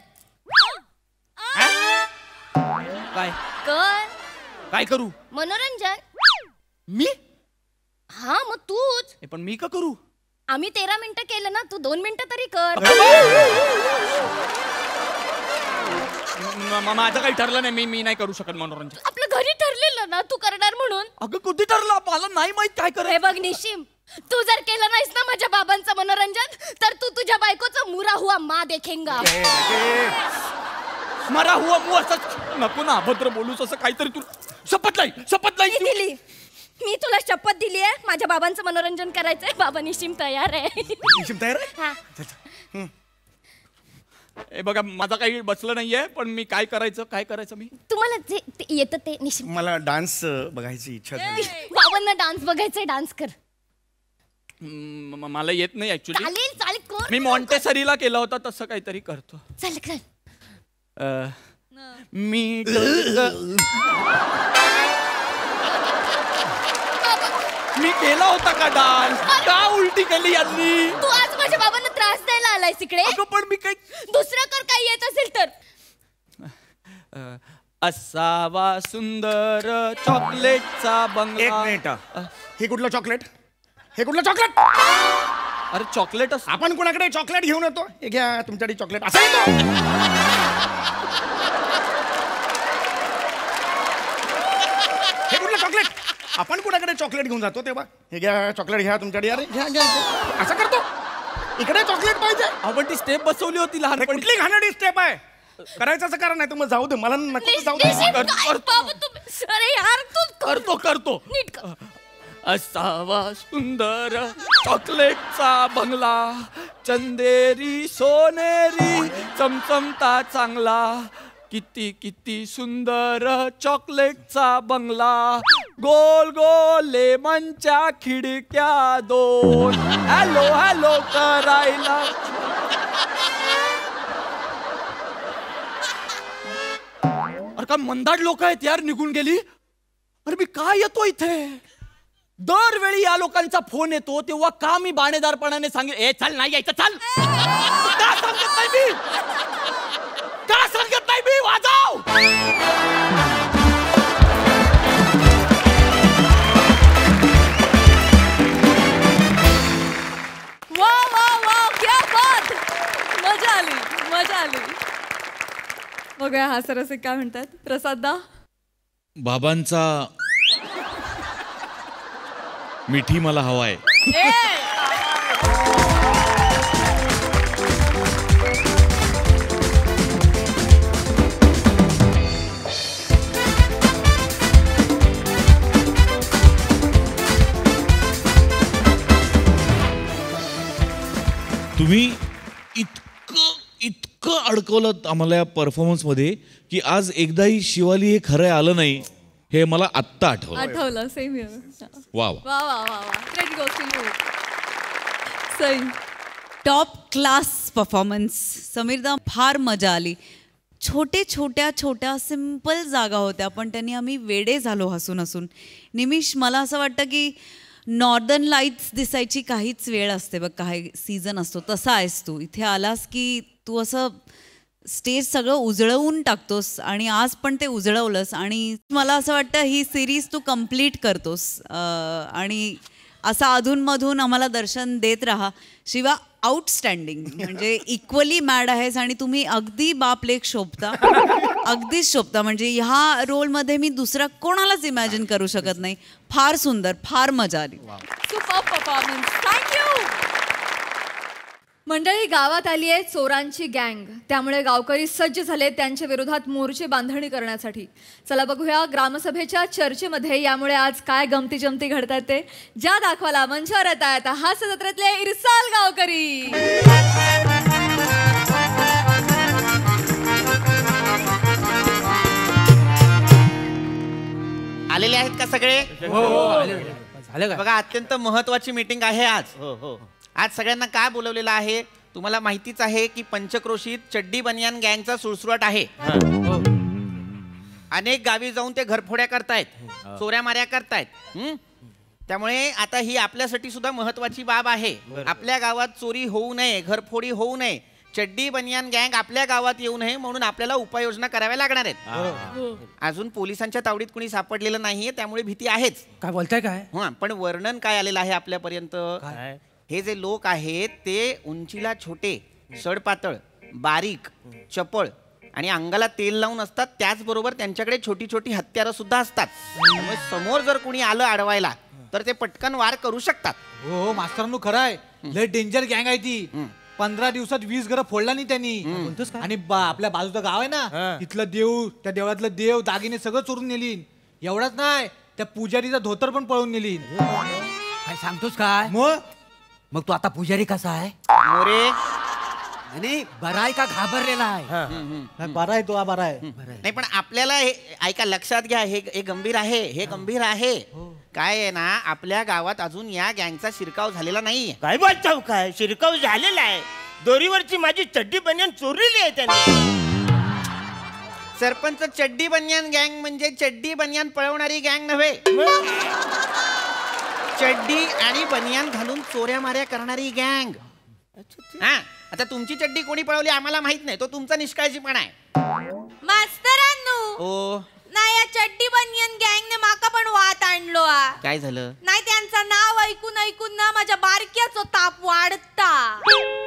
काय कर काय करू? मनोरंजन. मी? हा मग तूच. पण मी का करू? आम्ही 13 मिनिटं केलं ना, तू 2 मिनिटं तरी कर. माझं काही ठरलं नाही, मी नाही करू शकत मनोरंजन. आपलं घरी ठरलेलं ना तू करणार म्हणून. अगं कधी ठरलं? मला नाही माहित काय हे करायचं. बघ निशिम, तू जर केलं नाहीस ना माझ्या बाबांचं मनोरंजन, तर तू तुझ्या बायकोचं मुरा हुआ मा देखेंगा. मरा हुआ मू असं नको ना, अभद्र बोलूस असं काहीतरी. तू शपथ नाही मी दिली. मी तुला शपथ दिली आहे माझ्या बाबांचं मनोरंजन करायचंय. बाबा निशिम तयार आहे. निशिम तयार आहे? हा. हे बघा माझं काही बसलं नाहीये, पण मी काय करायचं मी? तुम्हाला जे येतं ते निशिम. मला डान्स बघायची इच्छा झाली. बाबांना डान्स बघायचंय, डान्स कर. मला येत नाही ऍक्च्युली. चालेल कर. मी मॉन्टेसरीला केलं होतं तसं काहीतरी करतो. चल कर. मी केला होता का डान्स? का उलटी केली यांनी? तू आज माझ्या बाबांना त्रास द्यायला आलायस इकडे. अगं पण मी काही दुसरं कर, काही येत असेल तर. असावा सुंदर चॉकलेटचा बंगला. एक मिनिट, हे कुठलं चॉकलेट? हे कुठलं चॉकलेट? अरे चॉकलेट आपण कोणाकडे चॉकलेट घेऊन येतो? हे घ्या तुमच्याकडे चॉकलेट असं येतो. हे कुठलं चॉकलेट? आपण कुणाकडे चॉकलेट घेऊन जातो तेव्हा हे घ्या चॉकलेट, घ्या तुमच्याकडे. अरे घ्या घ्या असं करतो. इकडे चॉकलेट पाहिजे. आपण ती स्टेप बसवली होती लहान. कुठली घाणेरडी स्टेप आहे? करायचं असं करा, नाही तर मग जाऊ दे. मला नको जाऊ दे. अरे यार तू करतो नीट कर. असावा सुंदर चॉकलेटचा बंगला, चंदेरी सोनेरी चमचमता चांगला. किती किती सुंदर चॉकलेटचा बंगला, गोल गोल लेमनच्या खिडक्या 2. हॅलो हॅलो करायला. अरे का मंदाड लोक आहेत यार, निघून गेली. अरे मी काय येतो इथे? दरवेळी या लोकांचा फोन येतो तेव्हा का मी बाणेदारपणाने सांगेल ए चल नाही यायचं, चल. का सांगत नाही मी? का सांगत नाही मी? वाजव. वा वा वा, क्या बात. मजा आली. बघूया हा सरसे काय म्हणतात. प्रसाददा. बाबांचा मिठी मला हवाय. तुम्ही इतकं अडकवलं आम्हाला या परफॉर्मन्समध्ये की आज एकदाही शिवाली हे खरं आलं नाही हे मला आत्ता आठवलं. Same here. वा वा वा वा वा, ग्रेट गोष्ट. सई. टॉप क्लास परफॉर्मन्स समीरदा. फार मजा आली. छोट्या सिंपल जागा होत्या पण त्यांनी आम्ही वेडे झालो हसून हसून. निमिष, मला असं वाटतं की नॉर्दर्न लाईट्स दिसायची काहीच वेळ असते बघ, काही सीझन असतो, तसा आहेस तू. इथे आलास की तू असं स्टेज सगळं उजळवून टाकतोस आणि आज पण ते उजळवलंस. आणि मला असं वाटतं ही सिरीज तू कम्प्लीट करतोस आणि असं अधूनमधून आम्हाला दर्शन देत राहा. शिवा आउटस्टँडिंग, म्हणजे इक्वली मॅड आहेस आणि तुम्ही अगदी बाप लेक शोभता. अगदीच शोभता. म्हणजे ह्या रोलमध्ये मी दुसरा कोणालाच इमॅजिन करू शकत नाही. फार सुंदर, फार मजा आली. Super performance. थँक्यू. मंडळी, गावात आली आहे चोरांची गँग. त्यामुळे गावकरी सज्ज झाले त्यांच्या विरोधात मोर्चे बांधणी करण्यासाठी. चला बघूया ग्रामसभेच्या चर्चेमध्ये यामुळे आज काय गमती जमती घडतात ते. ज्या दाखवायला मंचावर येत आहेत हास्य जत्रेतले इरसाल गावकरी. आलेले आहेत का सगळे? झालं बघा, अत्यंत महत्वाची मीटिंग आहे आज. आज सगळ्यांना काय बोलवलेलं आहे तुम्हाला माहितीच आहे की पंचक्रोशीत चड्डी बनियान गँगचा सुळसुळाट आहे. अनेक गावी जाऊन ते घरफोड्या करतायत, चोऱ्या माऱ्या करतायत. त्यामुळे आता ही आपल्यासाठी सुद्धा महत्वाची बाब आहे. आपल्या गावात चोरी होऊ नये, घरफोडी होऊ नये, चड्डी बनियान गँग आपल्या गावात येऊ नये म्हणून आपल्याला उपाययोजना कराव्या लागणार आहेत. अजून पोलिसांच्या तावडीत कुणी सापडलेलं नाहीये, त्यामुळे भीती आहेच. काय बोलताय काय? हा, पण वर्णन काय आलेलं आहे आपल्यापर्यंत? हे जे लोक आहेत ते उंचीला छोटे, सडपातळ, बारीक, चपळ आणि अंगाला तेल लावून असतात. त्याचबरोबर त्यांच्याकडे छोटी छोटी हत्यारं सुद्धा असतात. त्यामुळे समोर जर कुणी आलं अडवायला तर ते पटकन वार करू शकतात. हो मास्तरांनो, खरं आहे. लय डेंजर गँग आहे ती. 15 दिवसात 20 घरं फोडला नाही त्यांनी. आणि आपल्या बाजूचं गाव आहे ना, तिथलं देव, त्या देवळातलं देव, दागिने सगळं चोरून नेली. एवढंच नाही, त्या पुजारीचा धोतर पण पळून नेली. काय सांगतोस काय? मग तू आता पुजारी कसा आहे? मोरे आणि बरा आहे का घाबरलेला आहे? बरा आहे तो, बरा आहे. नाही, पण आपल्याला हे ऐका, लक्षात घ्या, हे गंभीर आहे, हे गंभीर आहे. काय आहे ना, आपल्या गावात अजून या गँगचा शिरकाव झालेला नाहीये. काय बोलताव? काय शिरकाव झालेला आहे? दोरीवरची माझी चड्डी बनियान चोरलेली आहे त्याने. सरपंच, चड्डी बनियान गँग म्हणजे चड्डी बनियान पळवणारी गँग नव्हे, चड्डी आणि बनियान घालून चोऱ्या माऱ्या करणारी गँग. हा, आता तुमची चड्डी कोणी पळवली आम्हाला माहित नाही, तो तुमचा निष्काळजीपणा आहे. मास्तरांनो, ओ नाही, या चड्डी बनियन गँगने माका पण वाट आणलो. काय झालं? नाही, त्यांचं नाव ऐकून ऐकून ना माझ्या बारक्याचा ताप वाढता.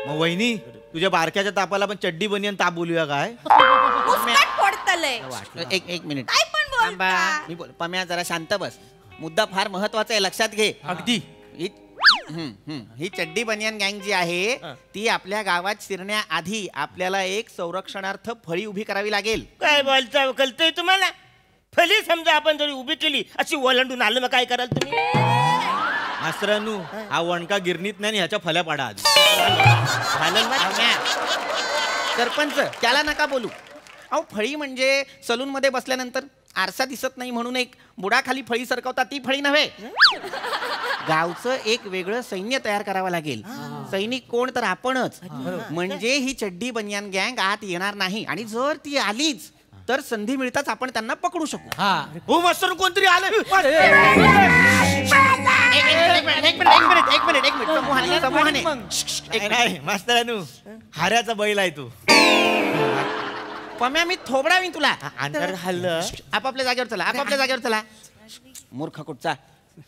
मग वहिनी, तुझ्या बारक्याच्या तापाला पण चड्डी बनियन ताप बोलूया काय? मुस्काट फोडतलंय. एक मिनिट काय पण बोलता? मी बोल. पम्या, जरा शांत बस. मुद्दा फार महत्वाचा आहे, लक्षात घे. अगदी. ही चड्डी बनियान गँग जी आहे ती आपल्या गावात शिरण्याआधी आपल्याला एक संरक्षणार्थ फळी उभी करावी लागेल. काय बोलता? कळतंय तुम्हाला? फली समजा आपण जरी उभी केली, अशी ओलांडून आलं, मग काय कराल तुम्ही? मास्तरांनो, हा वणका गिरणीत नाही, ह्याच्या फल्या पाडा आधी. सरपंच, त्याला नका बोलू. अहो, फळी म्हणजे सलून मध्ये बसल्यानंतर आरसा दिसत नाही म्हणून एक बुडाखाली फळी सरकवतात, ती फळी नव्हे. गावचं एक वेगळं सैन्य तयार करावं लागेल. सैनिक कोण? तर आपणच. म्हणजे ही चड्डी बनियान गँग आत येणार नाही, आणि जर ती आलीच तर संधी मिळताच आपण त्यांना पकडू शकू. हो मास्तर, कोणतरी आलं. मास्तरांनो, हाऱ्याचा बैल आहे तू. पम्या, मी थोबडावी तुला. अंतर हल्लं. आपापल्या जागेवर चला, आपापल्या जागेवर चला. मूर्ख कुठचा.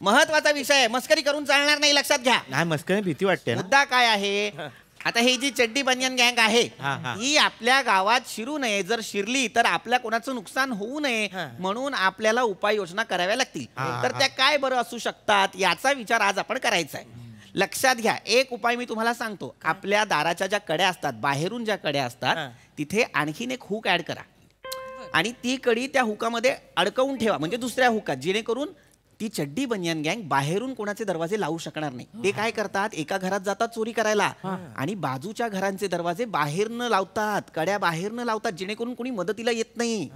महत्वाचा विषय आहे, मस्करी करून चालणार नाही, लक्षात घ्या. नाही, मस्करी भीती वाटते ना. मुद्दा काय आहे? आता ही जी चड्डी बनियान गँग आहे ही आपल्या गावात शिरू नये. जर शिरली तर आपल्या कोणाचं नुकसान होऊ नये म्हणून आपल्याला उपाययोजना कराव्या लागतील. तर त्या काय बरं असू शकतात याचा विचार आज आपण करायचा आहे. लक्षात घ्या, एक उपाय मी तुम्हाला सांगतो. आपल्या दाराच्या ज्या कड्या असतात, बाहेरून ज्या कड्या असतात, तिथे आणखीन एक हुक ऍड करा आणि ती कडी त्या हुकामध्ये अडकवून ठेवा, म्हणजे दुसऱ्या हुकात, जेणेकरून ती चड्डी बनियान गँग बाहेरून कोणाचे दरवाजे लावू शकणार नाही. ते काय करतात, एका घरात जातात चोरी करायला आणि बाजूच्या घरांचे दरवाजे बाहेरनं लावतात, कड्या बाहेरनं लावतात, जेणेकरून कोणी मदतीला येत नाही.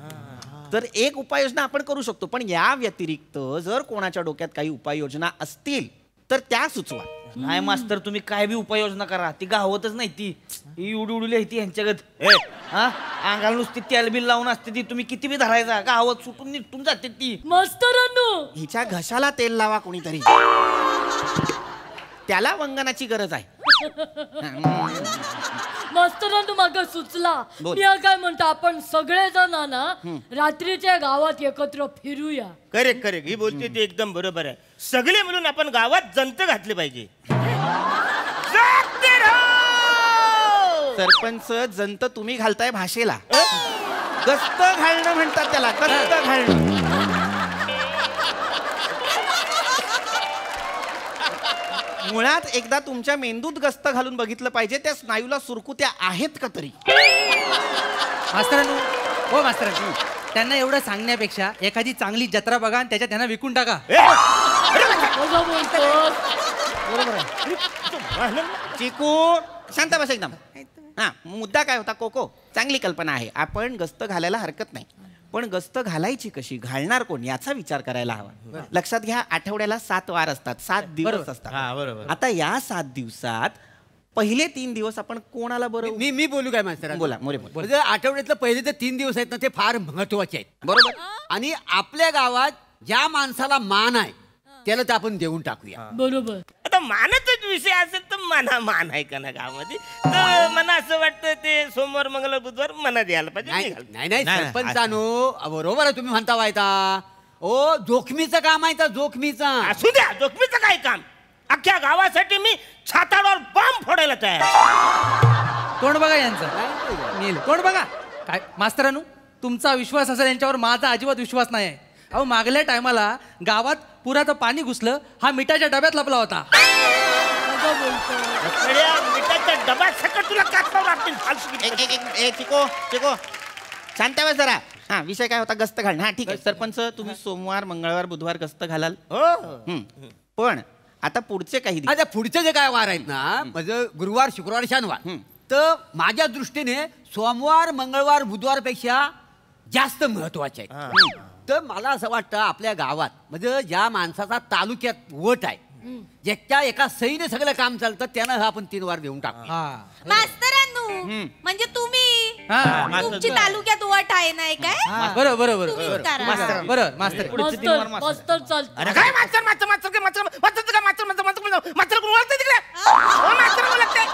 तर एक उपाययोजना आपण करू शकतो. पण या व्यतिरिक्त जर कोणाच्या डोक्यात काही उपाययोजना असतील तर त्या सुचवा. नाही मास्तर, तुम्ही काय बी उपाययोजना करा, ती गावतच नाही. ती उडुडुली आहे ती ह्यांच्यागत. अंगाला नुसती तेल बिल लावून असते ती. तुम्ही किती बी धरायचा, गावात सुटून निघून जाते ती. मास्तरांनो, हिच्या घशाला तेल लावा कोणीतरी, त्याला वंगनाची गरज आहे. मास्तरांनो, मागा सुचला. बोल. मी काय म्हणतो, आपण सगळेजण ना रात्रीच्या गावात एकत्र फिरूया. करेक्ट करेक्ट, ही बोलते ते एकदम बरोबर आहे. सगळे म्हणून आपण गावात जंत घातले पाहिजे. सरपंच, जंत तुम्ही घालताय भाषेला. गस्त घालणं म्हणतात त्याला, गस्त घालणं. मुळात एकदा तुमच्या मेंदूत गस्त घालून बघितलं पाहिजे, त्या स्नायूला सुरकुत्या आहेत का तरी. मास्तरांनो, हो मास्तरांनो, त्यांना एवढं सांगण्यापेक्षा एखादी चांगली जत्रा बघा आणि त्याच्यात त्यांना विकून टाका. बरोबर आहे. चिकू, शांत बस एकदम. हा, मुद्दा काय होता? कोको, चांगली कल्पना आहे. आपण गस्त घालायला हरकत नाही, पण गस्त घालायची कशी, घालणार कोण याचा विचार करायला हवा. लक्षात घ्या, आठवड्याला 7 वार असतात, 7 दिवस असतात. आता या 7 दिवसात पहिले 3 दिवस आपण कोणाला बरं. मी बोलू काय मास्तर? बोला मोरे. म्हणजे आठवड्यातलं पहिले जे 3 दिवस आहेत ना, ते फार महत्वाचे आहेत. बरोबर. आणि आपल्या गावात ज्या माणसाला मान आहे त्याला तर आपण देऊन टाकूया. बरोबर. आता मानाचाच विषय असेल तर मान आहे का ना गावामध्ये, तर मला असं वाटतं ते सोमवार मंगळवार बुधवार मना द्यायला पाहिजे. नाही सरपंचानो, बरोबर आहे तुम्ही म्हणता वायता. ओ जोखमीचं काम आहे तर जोखमीचं. असू द्या, जोखमीचं काय काम. अख्ख्या गावासाठी मी छाताडावर बॉम्ब फोडायला तयार. तोंड बघा यांचं, नील तोंड बघा. काय मास्तरानू, तुमचा विश्वास असेल यांच्यावर, माझा अजिबात विश्वास नाही आहे. अहो मागल्या टायमाला गावात पुराचं पाणी घुसलं, हा मिठाच्या डब्यात लपला होता. मिठाच्या डब्यात सकट तुला काटपाव लागतील. चिको चिको शांत व्हा जरा. हा, विषय काय होता? गस्त घालणं. हा ठीक आहे सरपंच, तुम्ही सोमवार मंगळवार बुधवार गस्त घालाल. पण आता पुढचे काही दिवस, आता पुढचे जे काय वार आहेत ना, म्हणजे गुरुवार शुक्रवार शनिवार, तर माझ्या दृष्टीने सोमवार मंगळवार बुधवार पेक्षा जास्त महत्वाचे आहेत. तर मला असं वाटतं आपल्या गावात म्हणजे ज्या माणसाचा तालुक्यात वट आहे, ज्याच्या एका सईने सगळं काम चालतं, त्यानं आपण 3 वार देऊन टाकू. मास्तरांनो, म्हणजे तुम्ही तुमची तालुक्यात वट आहे नाही काय? बरोबर तुम्हीच करा. बरं मास्तर. मास्तर चालतं. अरे काय मास्तर मास्तर मास्तर काय मास्तर मास्तर काय मास्तर मास्तर मास्तर मास्तर कोण ओळखते तिकडे? कोण मास्तर ओळखते?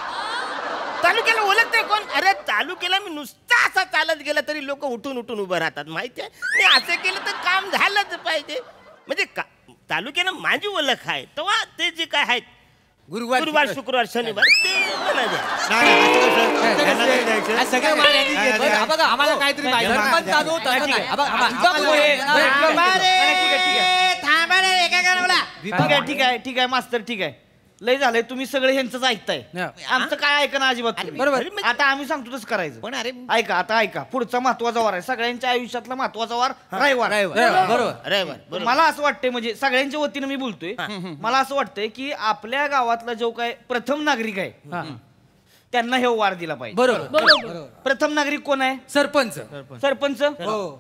तालुक्याला ओळखते कोण? अरे तालुक्याला मी नुसता असा चालत गेला तरी लोक उठून उठून उभं राहतात. माहिती आहे, मी असं केलं तर काम झालंच पाहिजे. म्हणजे तालुक्याला माझी ओळख आहे, तेव्हा ते जे काय आहेत गुरुवार शुक्रवार शनिवार ते मला द्या. आम्हाला काहीतरी ठीक आहे मास्तर, ठीक आहे. लय झालंय, तुम्ही सगळे ह्यांचंच ऐकताय, आमचं काय ऐका ना अजिबात. बरोबर, आता आम्ही सांगतो तसं करायचं. पण अरे ऐका, आता ऐका, पुढचा महत्वाचा वार आहे सगळ्यांच्या आयुष्यातला महत्वाचा वार, रविवार. बरोबर. मला असं वाटतंय, म्हणजे सगळ्यांच्या वतीनं मी बोलतोय, मला असं वाटतंय की आपल्या गावातला जो काय प्रथम नागरिक आहे त्यांना हे वार दिला पाहिजे. बरोबर. प्रथम नागरिक कोण आहे? सरपंच. सरपंच.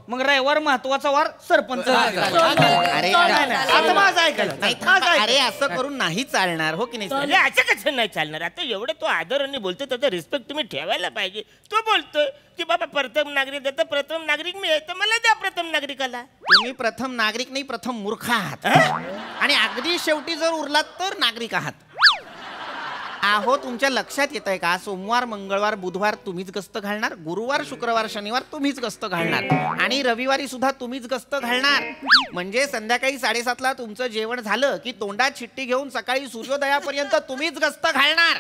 मग रविवार महत्वाचा वार सरपंच. अरे आता माझं ऐकायला नाही, अरे असं करून नाही चालणार, हो की नाही? अरे असं कसं नाही चालणार? आता एवढं तो आदराने बोलतो, त्याचा रिस्पेक्ट तुम्ही ठेवायला पाहिजे. तो बोलतोय की बाबा प्रथम नागरिक देतं, प्रथम नागरिक मी आहे, तर मला द्या प्रथम नागरिकाला. तुम्ही प्रथम नागरिक नाही, प्रथम मूर्ख आहात. आणि अगदी शेवटी जर उरलात तर नागरिक आहात. आहो, तुमच्या लक्षात येत आहे का? सोमवार मंगळवार बुधवार तुम्हीच गस्त घालणार, गुरुवार शुक्रवार शनिवार तुम्हीच गस्त घालणार, आणि रविवारी सुद्धा तुम्हीच गस्त घालणार. म्हणजे संध्याकाळी 7:30ला तुमचं जेवण झालं की तोंडात चिठ्ठी घेऊन सकाळी सूर्योदयापर्यंत तुम्हीच गस्त घालणार.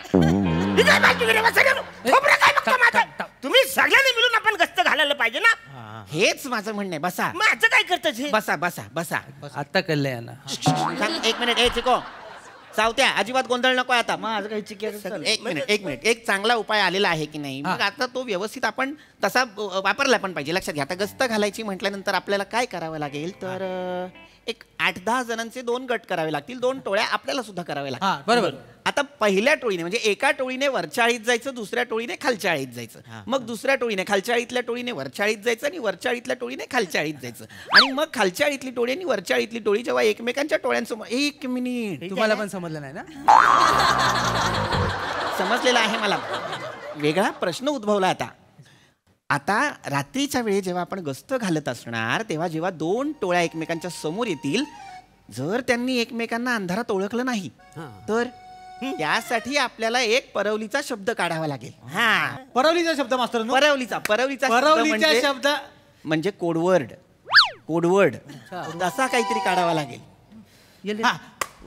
तुम्ही सगळ्यांनी मिळून आपण गस्त घालायला पाहिजे ना. हेच माझं म्हणणं आहे. बसा. मग आता काय करतात? बसा बसा बसा. आता कळलंय यांना. 1 मिनिट. चिको सावत्या, अजिबात गोंधळ नको आता. माझं काही एक मिनिट. एक चांगला उपाय आलेला आहे की नाही? मग आता तो व्यवस्थित आपण तसा वापरला पण पाहिजे. लक्षात घ्या, आता गस्त घालायची म्हटल्यानंतर आपल्याला काय करावं लागेल? तर एक 8-10 जणांचे 2 गट करावे लागतील, 2 टोळ्या आपल्याला सुद्धा कराव्या लागतील. बरोबर. आता पहिल्या टोळीने म्हणजे एका टोळीने वरच्या आळीत जायचं, दुसऱ्या टोळीने खालच्या आळीत जायचं. मग दुसऱ्या टोळीने खालच्या आळीतल्या टोळीने वरच्या आळीत जायचं, आणि वरच्या आळीतल्या टोळीने खालच्या आळीत जायचं. आणि मग खालच्या आळीतली टोळी आणि वरच्या आळीतली टोळी जेव्हा एकमेकांच्या टोळ्यांसमोर. 1 मिनिट, तुम्हाला पण समजलं नाही ना? समजलेलं आहे मला. वेगळा प्रश्न उद्भवला आता रात्रीच्या वेळी जेव्हा आपण गस्त घालत असणार, तेव्हा जेव्हा 2 टोळ्या एकमेकांच्या समोर येतील, जर त्यांनी एकमेकांना अंधारात ओळखलं नाही तर त्यासाठी आपल्याला एक परवलीचा शब्द काढावा लागेल. परवलीचा शब्द मास्तर? परवलीचा शब्द म्हणजे कोडवर्ड असा काहीतरी काढावा लागेल.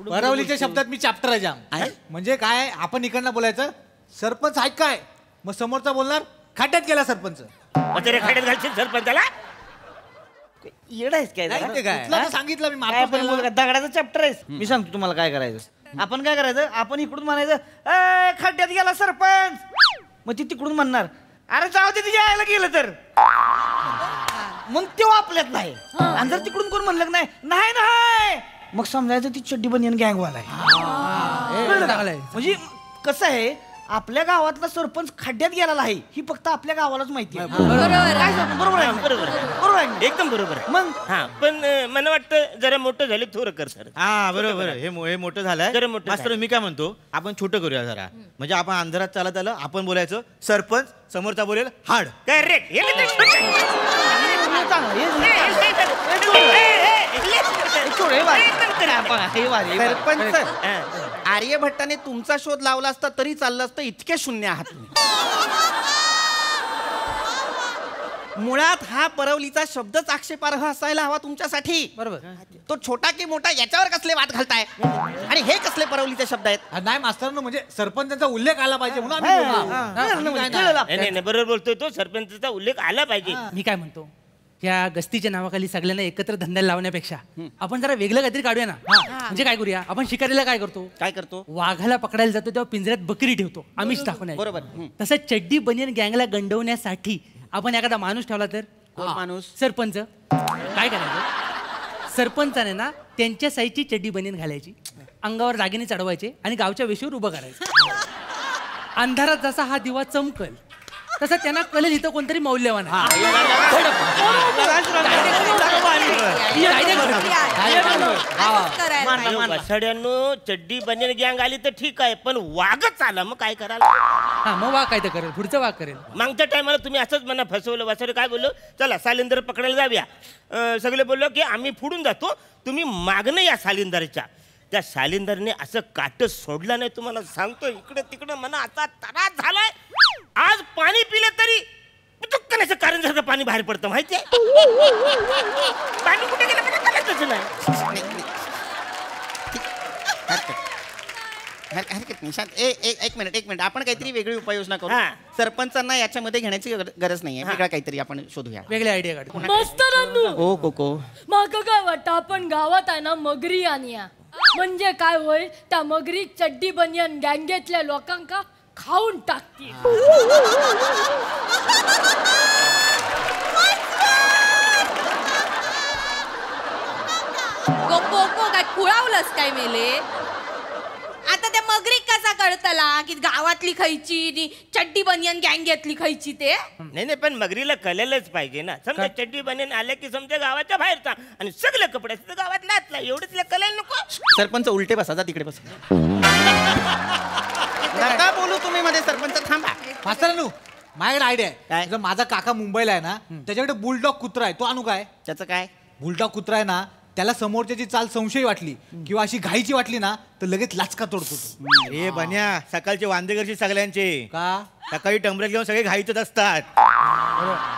परवलीच्या शब्दात मी चॅप्टर आहे. म्हणजे काय, आपण इकडनं बोलायचं सरपंच आहे काय, मग समोरचा बोलणार खाट्यात गेला सरपंच. खाट्यात घालशील सरपंचाला? येड आहेस काय? सांगितलं मी, दगडाचा चॅप्टर आहेस. मी सांगतो तुम्हाला काय करायचं. आपण काय करायचं, आपण इकडून म्हणायचं खड्ड्यात गेला सरपंच, मग ती तिकडून म्हणणार अरे जाऊ दे तिच्या यायला गेलं तर, मग तेव्हा आपल्यात नाही. आणि जर तिकडून कोण म्हणलं नाही नाही मग समजायचं ती चड्डी बनियन गँगवाला आहे. म्हणजे कसं आहे, आपल्या गावातला सरपंच खड्ड्यात गेलेला आहे ही फक्त आपल्या गावालाच माहिती आहे. बरोबर आहे, एकदम बरोबर आहे. मग पण मला वाटतं जरा मोठं झाले थोडं कर सर. बरोबर. हे मोठं झालंय. मास्तर मी काय म्हणतो, आपण छोटं करूया जरा. म्हणजे आपण अंधारात चालत आलं, आपण बोलायचं सरपंच, समोरचा बोलेल हाड. सरपंच आर्यभट्टाने तुमचा शोध लावला असता तरी चाललं असतं, इतके शून्य आहात तुम्ही. मुळात हा परवलीचा शब्दच आक्षेपार्ह असायला हवा तुमच्यासाठी. बरोबर. तो छोटा की मोठा याच्यावर कसले वाद घालताय आणि हे कसले परवलीचे शब्द आहेत? नाही मास्तरांनो, म्हणजे सरपंचांचा उल्लेख आला पाहिजे म्हणून नाही बरोबर बोलतोय तो, सरपंचाचा उल्लेख आला पाहिजे. मी काय म्हणतो, या गस्तीच्या नावाखाली सगळ्यांना एकत्र धंद्याला लावण्यापेक्षा आपण जरा वेगळं काहीतरी काढूया ना. म्हणजे काय करूया, आपण शिकारीला काय करतो, वाघाला पकडायला जातो तेव्हा पिंजऱ्यात बकरी ठेवतो आमिष दाखवण्या. बरोबर. तसं चड्डी बनियन गँगला गंडवण्यासाठी आपण एखादा माणूस ठेवला तर. माणूस? सरपंच. काय करायचं, सरपंचाने ना त्यांच्या साईजची चड्डी बनियन घालायची, अंगावर दागिने चढवायचे आणि गावच्या वेशीवर उभं करायचं. अंधारात जसा हा दिवा चमकल तसं त्यांना कळेल इथं कोणतरी मौल्यवान आहे. वसाड्यांनो, चड्डी बनियन गँग आली तर ठीक आहे, पण वाघच आला मग काय कराल? मग वाघ काय तर करेल, पुढचं वाघ करेल. मागच्या टायमाला तुम्ही असंच मला फसवलं. वसाडे काय बोललो, चला सालिंदर पकडायला जाऊया. सगळे बोललो की आम्ही पुढून जातो, तुम्ही मागणं या सालिंदरच्या. त्या सालिंदरने असं काट सोडलं नाही, तुम्हाला सांगतो. इकडे तिकडे म्हणा आता त्रास झालाय. आज पाणी पिलं तरी दुःखाचं कारण झालं, पाणी बाहेर पडतं माहितीये. पाणी कुठे गेलं म्हणजे कळतच नाही. एक मिनिट आपण काहीतरी वेगळी उपाययोजना करू. सरपंचांना याच्यामध्ये घेण्याची गरज नाहीये, वेगळा काहीतरी आपण शोधूया, वेगळी आयडिया काढू. मास्तरांनो, ओ कोको, माका काय वाटतं, आपण गावात आहे ना मगरी आणूया. म्हणजे काय होईल, त्या मगरी चड्डी बनियन गँगेतल्या लोकांका खाऊन टाकतील. कोको काय कुळावलंस काय मेले? आता त्या मगरी कसा कळतला की गावातली खायची चड्डी बनियन गँगेतली खायची ते? नाही पण मगरीला कळलंच पाहिजे ना. समजा चड्डी बनियन आले की समजा गावाच्या बाहेरचा आणि सगळे कपडे गावातला एवढंच कळायला नको. सरपंच उलटे बसा, जा तिकडे बसा. नका बोलू तुम्ही मध्ये, सरपंच थांबा. मास्तरांनो, माझ्याकडे आयडिया आहे. जर माझा काका मुंबईला आहे ना, त्याच्याकडे बुलडॉग कुत्रा आहे, तो आणू काय? त्याचं काय? बुलडॉग कुत्रा आहे ना, त्याला समोरच्याची चाल संशय वाटली किंवा अशी घाईची वाटली ना तर लगेच लाचका तोडतो. अरे बन्या, सकाळचे वांदे करशील सगळ्यांचे. का? सकाळी टंबऱ्यात घेऊन सगळे घाईतच असतात.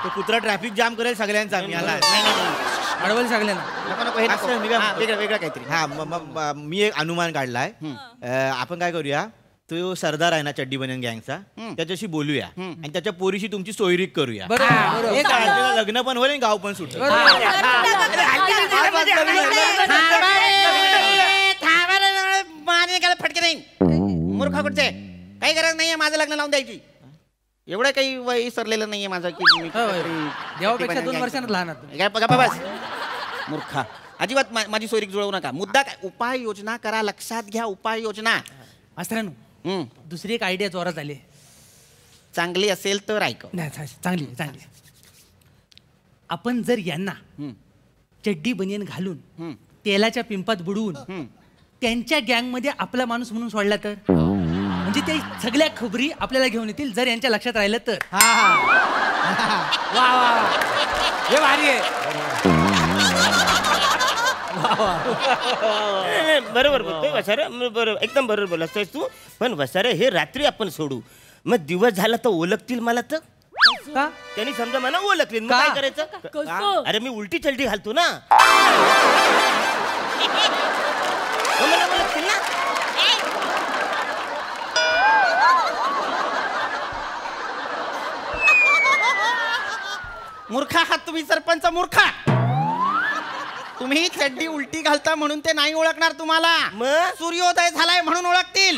तो कुत्रा ट्रॅफिक जाम करेल सगळ्यांचा. अडवल सगळ्यांना. वेगळं काहीतरी. हा, मी एक अनुमान काढलाय. आपण काय करूया, तो सरदार आहे ना चड्डी बनियन गँगचा, त्याच्याशी बोलूया आणि त्याच्या पोरीशी तुमची सोयरीक करूया. लग्न पण होईल आणि गाव पण सुटेल. फटके नाही मूर्खा कुठचे, काही गरज नाहीये माझं लग्न लावून द्यायची. एवढं काही वय सरलेलं नाहीये माझं की देवापेक्षा 2 वर्षांत लहान आहात. बस मूर्खा, अजिबात माझी सोयरीक जुळवू नका. मुद्दा काय, उपाययोजना करा, लक्षात घ्या उपाययोजना. मास्तरांनो, दुसरी एक आयडिया जोरात आली. चांगली असेल तर ऐक. चांगली. आपण जर यांना चड्डी बनियन घालून तेलाच्या पिंपात बुडवून त्यांच्या गँग मध्ये आपला माणूस म्हणून सोडला तर, म्हणजे ते सगळ्या खबरी आपल्याला घेऊन येतील जर यांच्या लक्षात राहिलं तर. हे भारी आहे. बरोबर बोलतोय वसारे, बरोबर, एकदम बरोबर बोलतोयस तू. पण वसारे, हे रात्री आपण सोडू, मग दिवस झाला तर ओळखतील मला तर. त्यांनी समजा मला ओळखली, मग काय करायचं? अरे मी उलटी चलटी घालतो ना, मला ओळखतील ना. मूर्खा आहात तुम्ही सरपंच, मूर्खा. तुम्ही चड्डी उलटी घालता म्हणून ते नाही ओळखणार तुम्हाला. मग सूर्योदय झालाय म्हणून ओळखतील.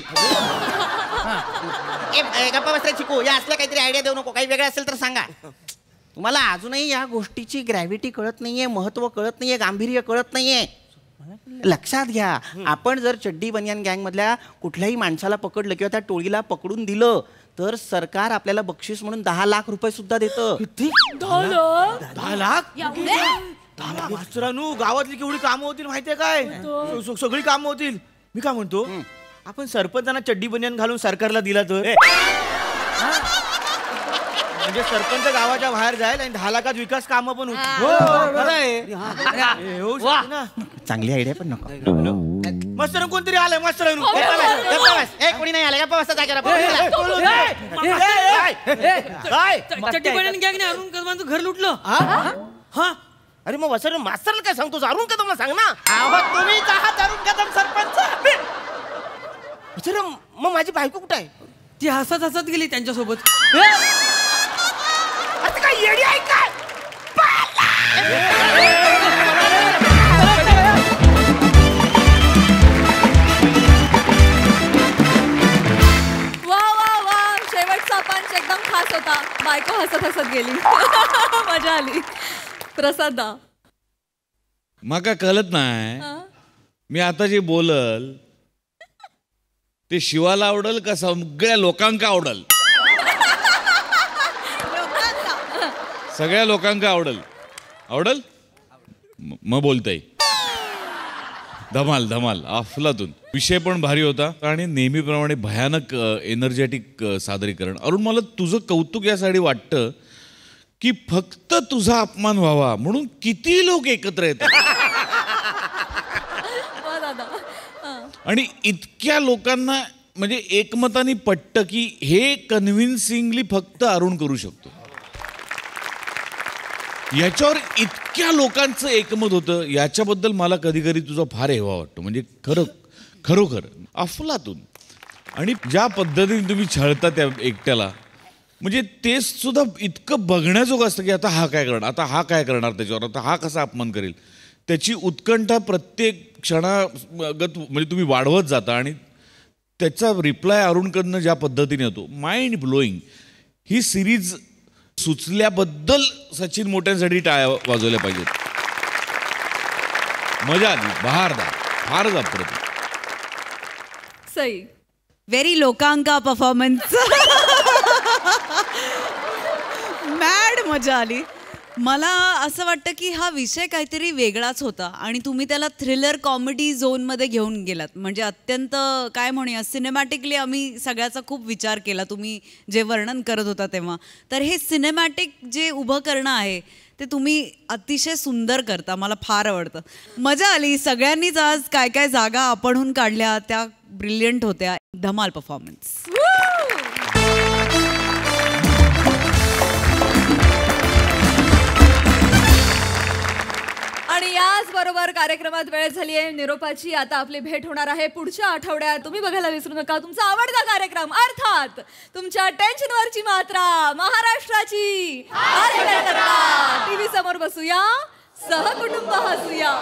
गप्पा बसल्या चिकू, या असल्या काहीतरी आयडिया देऊ नको. काही वेगळं असेल तर सांगा. तुम्हाला अजूनही या गोष्टीची ग्रॅव्हिटी कळत नाहीये, महत्व कळत नाहीये, गांभीर्य कळत नाहीये. लक्षात घ्या, आपण जर चड्डी बनियान गँग मधल्या कुठल्याही माणसाला पकडलं किंवा त्या टोळीला पकडून दिलं तर सरकार आपल्याला बक्षीस म्हणून 10 लाख रुपये सुद्धा देतं. 10 लाख? मास्तरांनो, गावातली केवढी कामं होतील माहितीये काय? सगळी कामं होतील. मी काय म्हणतो, आपण सरपंचांना चड्डी बनियान घालून सरकारला दिला तर, म्हणजे सरपंच गावाच्या बाहेर जाईल आणि 10 लाखात विकास कामं पण होतील. चांगली आयडिया पण नको. मास्तर कोणतरी आलंय मास्तर कोणी नाही आलं का जागेवर चड्डी बनियन गँगने अरुण कदमांचं घर लुटलं. हा अरे मग वसर मास्तरला काय सांगतोस? अरुण कदमला सांग ना. तुम्हीच आहात अरुण कदम सरपंच. वसर मग माझी बायको कुठं आहे? ती हसत हसत गेली त्यांच्यासोबत. आता काय येडी आहे काय? वा वा वा, शेवटचा पंच एकदम खास होता. बायको हसत हसत गेली. मजा आली. प्रसादा माका कळत नाही मी आता जे बोलल ते शिवाला आवडल का सगळ्या लोकांका आवडल? सगळ्या लोकांका आवडल. आवडल मग बोलताय. धमाल धमाल अफलातून. विषय पण भारी होता आणि नेहमीप्रमाणे भयानक एनर्जेटिक सादरीकरण. अरुण मला तुझं कौतुक यासाठी वाटतं की फक्त तुझा अपमान व्हावा म्हणून किती लोक एकत्र येतात आणि इतक्या लोकांना म्हणजे एकमताने पटतं की हे कन्व्हिन्सिंगली फक्त अरुण करू शकतो. याच्यावर इतक्या लोकांचं एकमत होतं याच्याबद्दल मला कधी कधी तुझा फार हेवा वाटतो. म्हणजे खरोखर अफलातून. आणि ज्या पद्धतीने तुम्ही छळता त्या एकट्याला म्हणजे ते सुद्धा इतकं बघण्याजोगं असतं की आता हा काय करणार, आता हा काय करणार त्याच्यावर, आता हा कसा अपमान करेल. त्याची उत्कंठा प्रत्येक क्षणागत म्हणजे तुम्ही वाढवत जाता आणि त्याचा रिप्लाय अरुणकडनं ज्या पद्धतीने होतो माइंड ब्लोईंग. ही सिरीज सुचल्याबद्दल सचिन मोठ्यांसाठी टाळ्या वाजवल्या पाहिजेत. मजा आली. बहारदार. फारच अप्रतिम. सई व्हेरी लोकांका परफॉर्मन्स. मॅड मजा आली. मला असं वाटतं की हा विषय काहीतरी वेगळाच होता आणि तुम्ही त्याला थ्रिलर कॉमेडी झोनमध्ये घेऊन गेलात. म्हणजे अत्यंत काय म्हणूया सिनेमॅटिकली आम्ही सगळ्याचा खूप विचार केला तुम्ही जे वर्णन करत होता तेव्हा. तर हे सिनेमॅटिक जे उभं करणं आहे ते तुम्ही अतिशय सुंदर करता. मला फार आवडतं. मजा आली. सगळ्यांनीच आज काय काय जागा आपणहून काढल्या त्या ब्रिलियंट होत्या. धमाल परफॉर्मन्स. आणि याच बरोबर कार्यक्रमात वेळ झाली आहे निरोपाची. आता आपली भेट होणार आहे पुढच्या आठवड्यात. तुम्ही बघायला विसरू नका तुमचा आवडता कार्यक्रम अर्थात तुमच्या टेन्शनवरची मात्रा महाराष्ट्राची. टीव्ही समोर बसूया सहकुटुंब हसूया.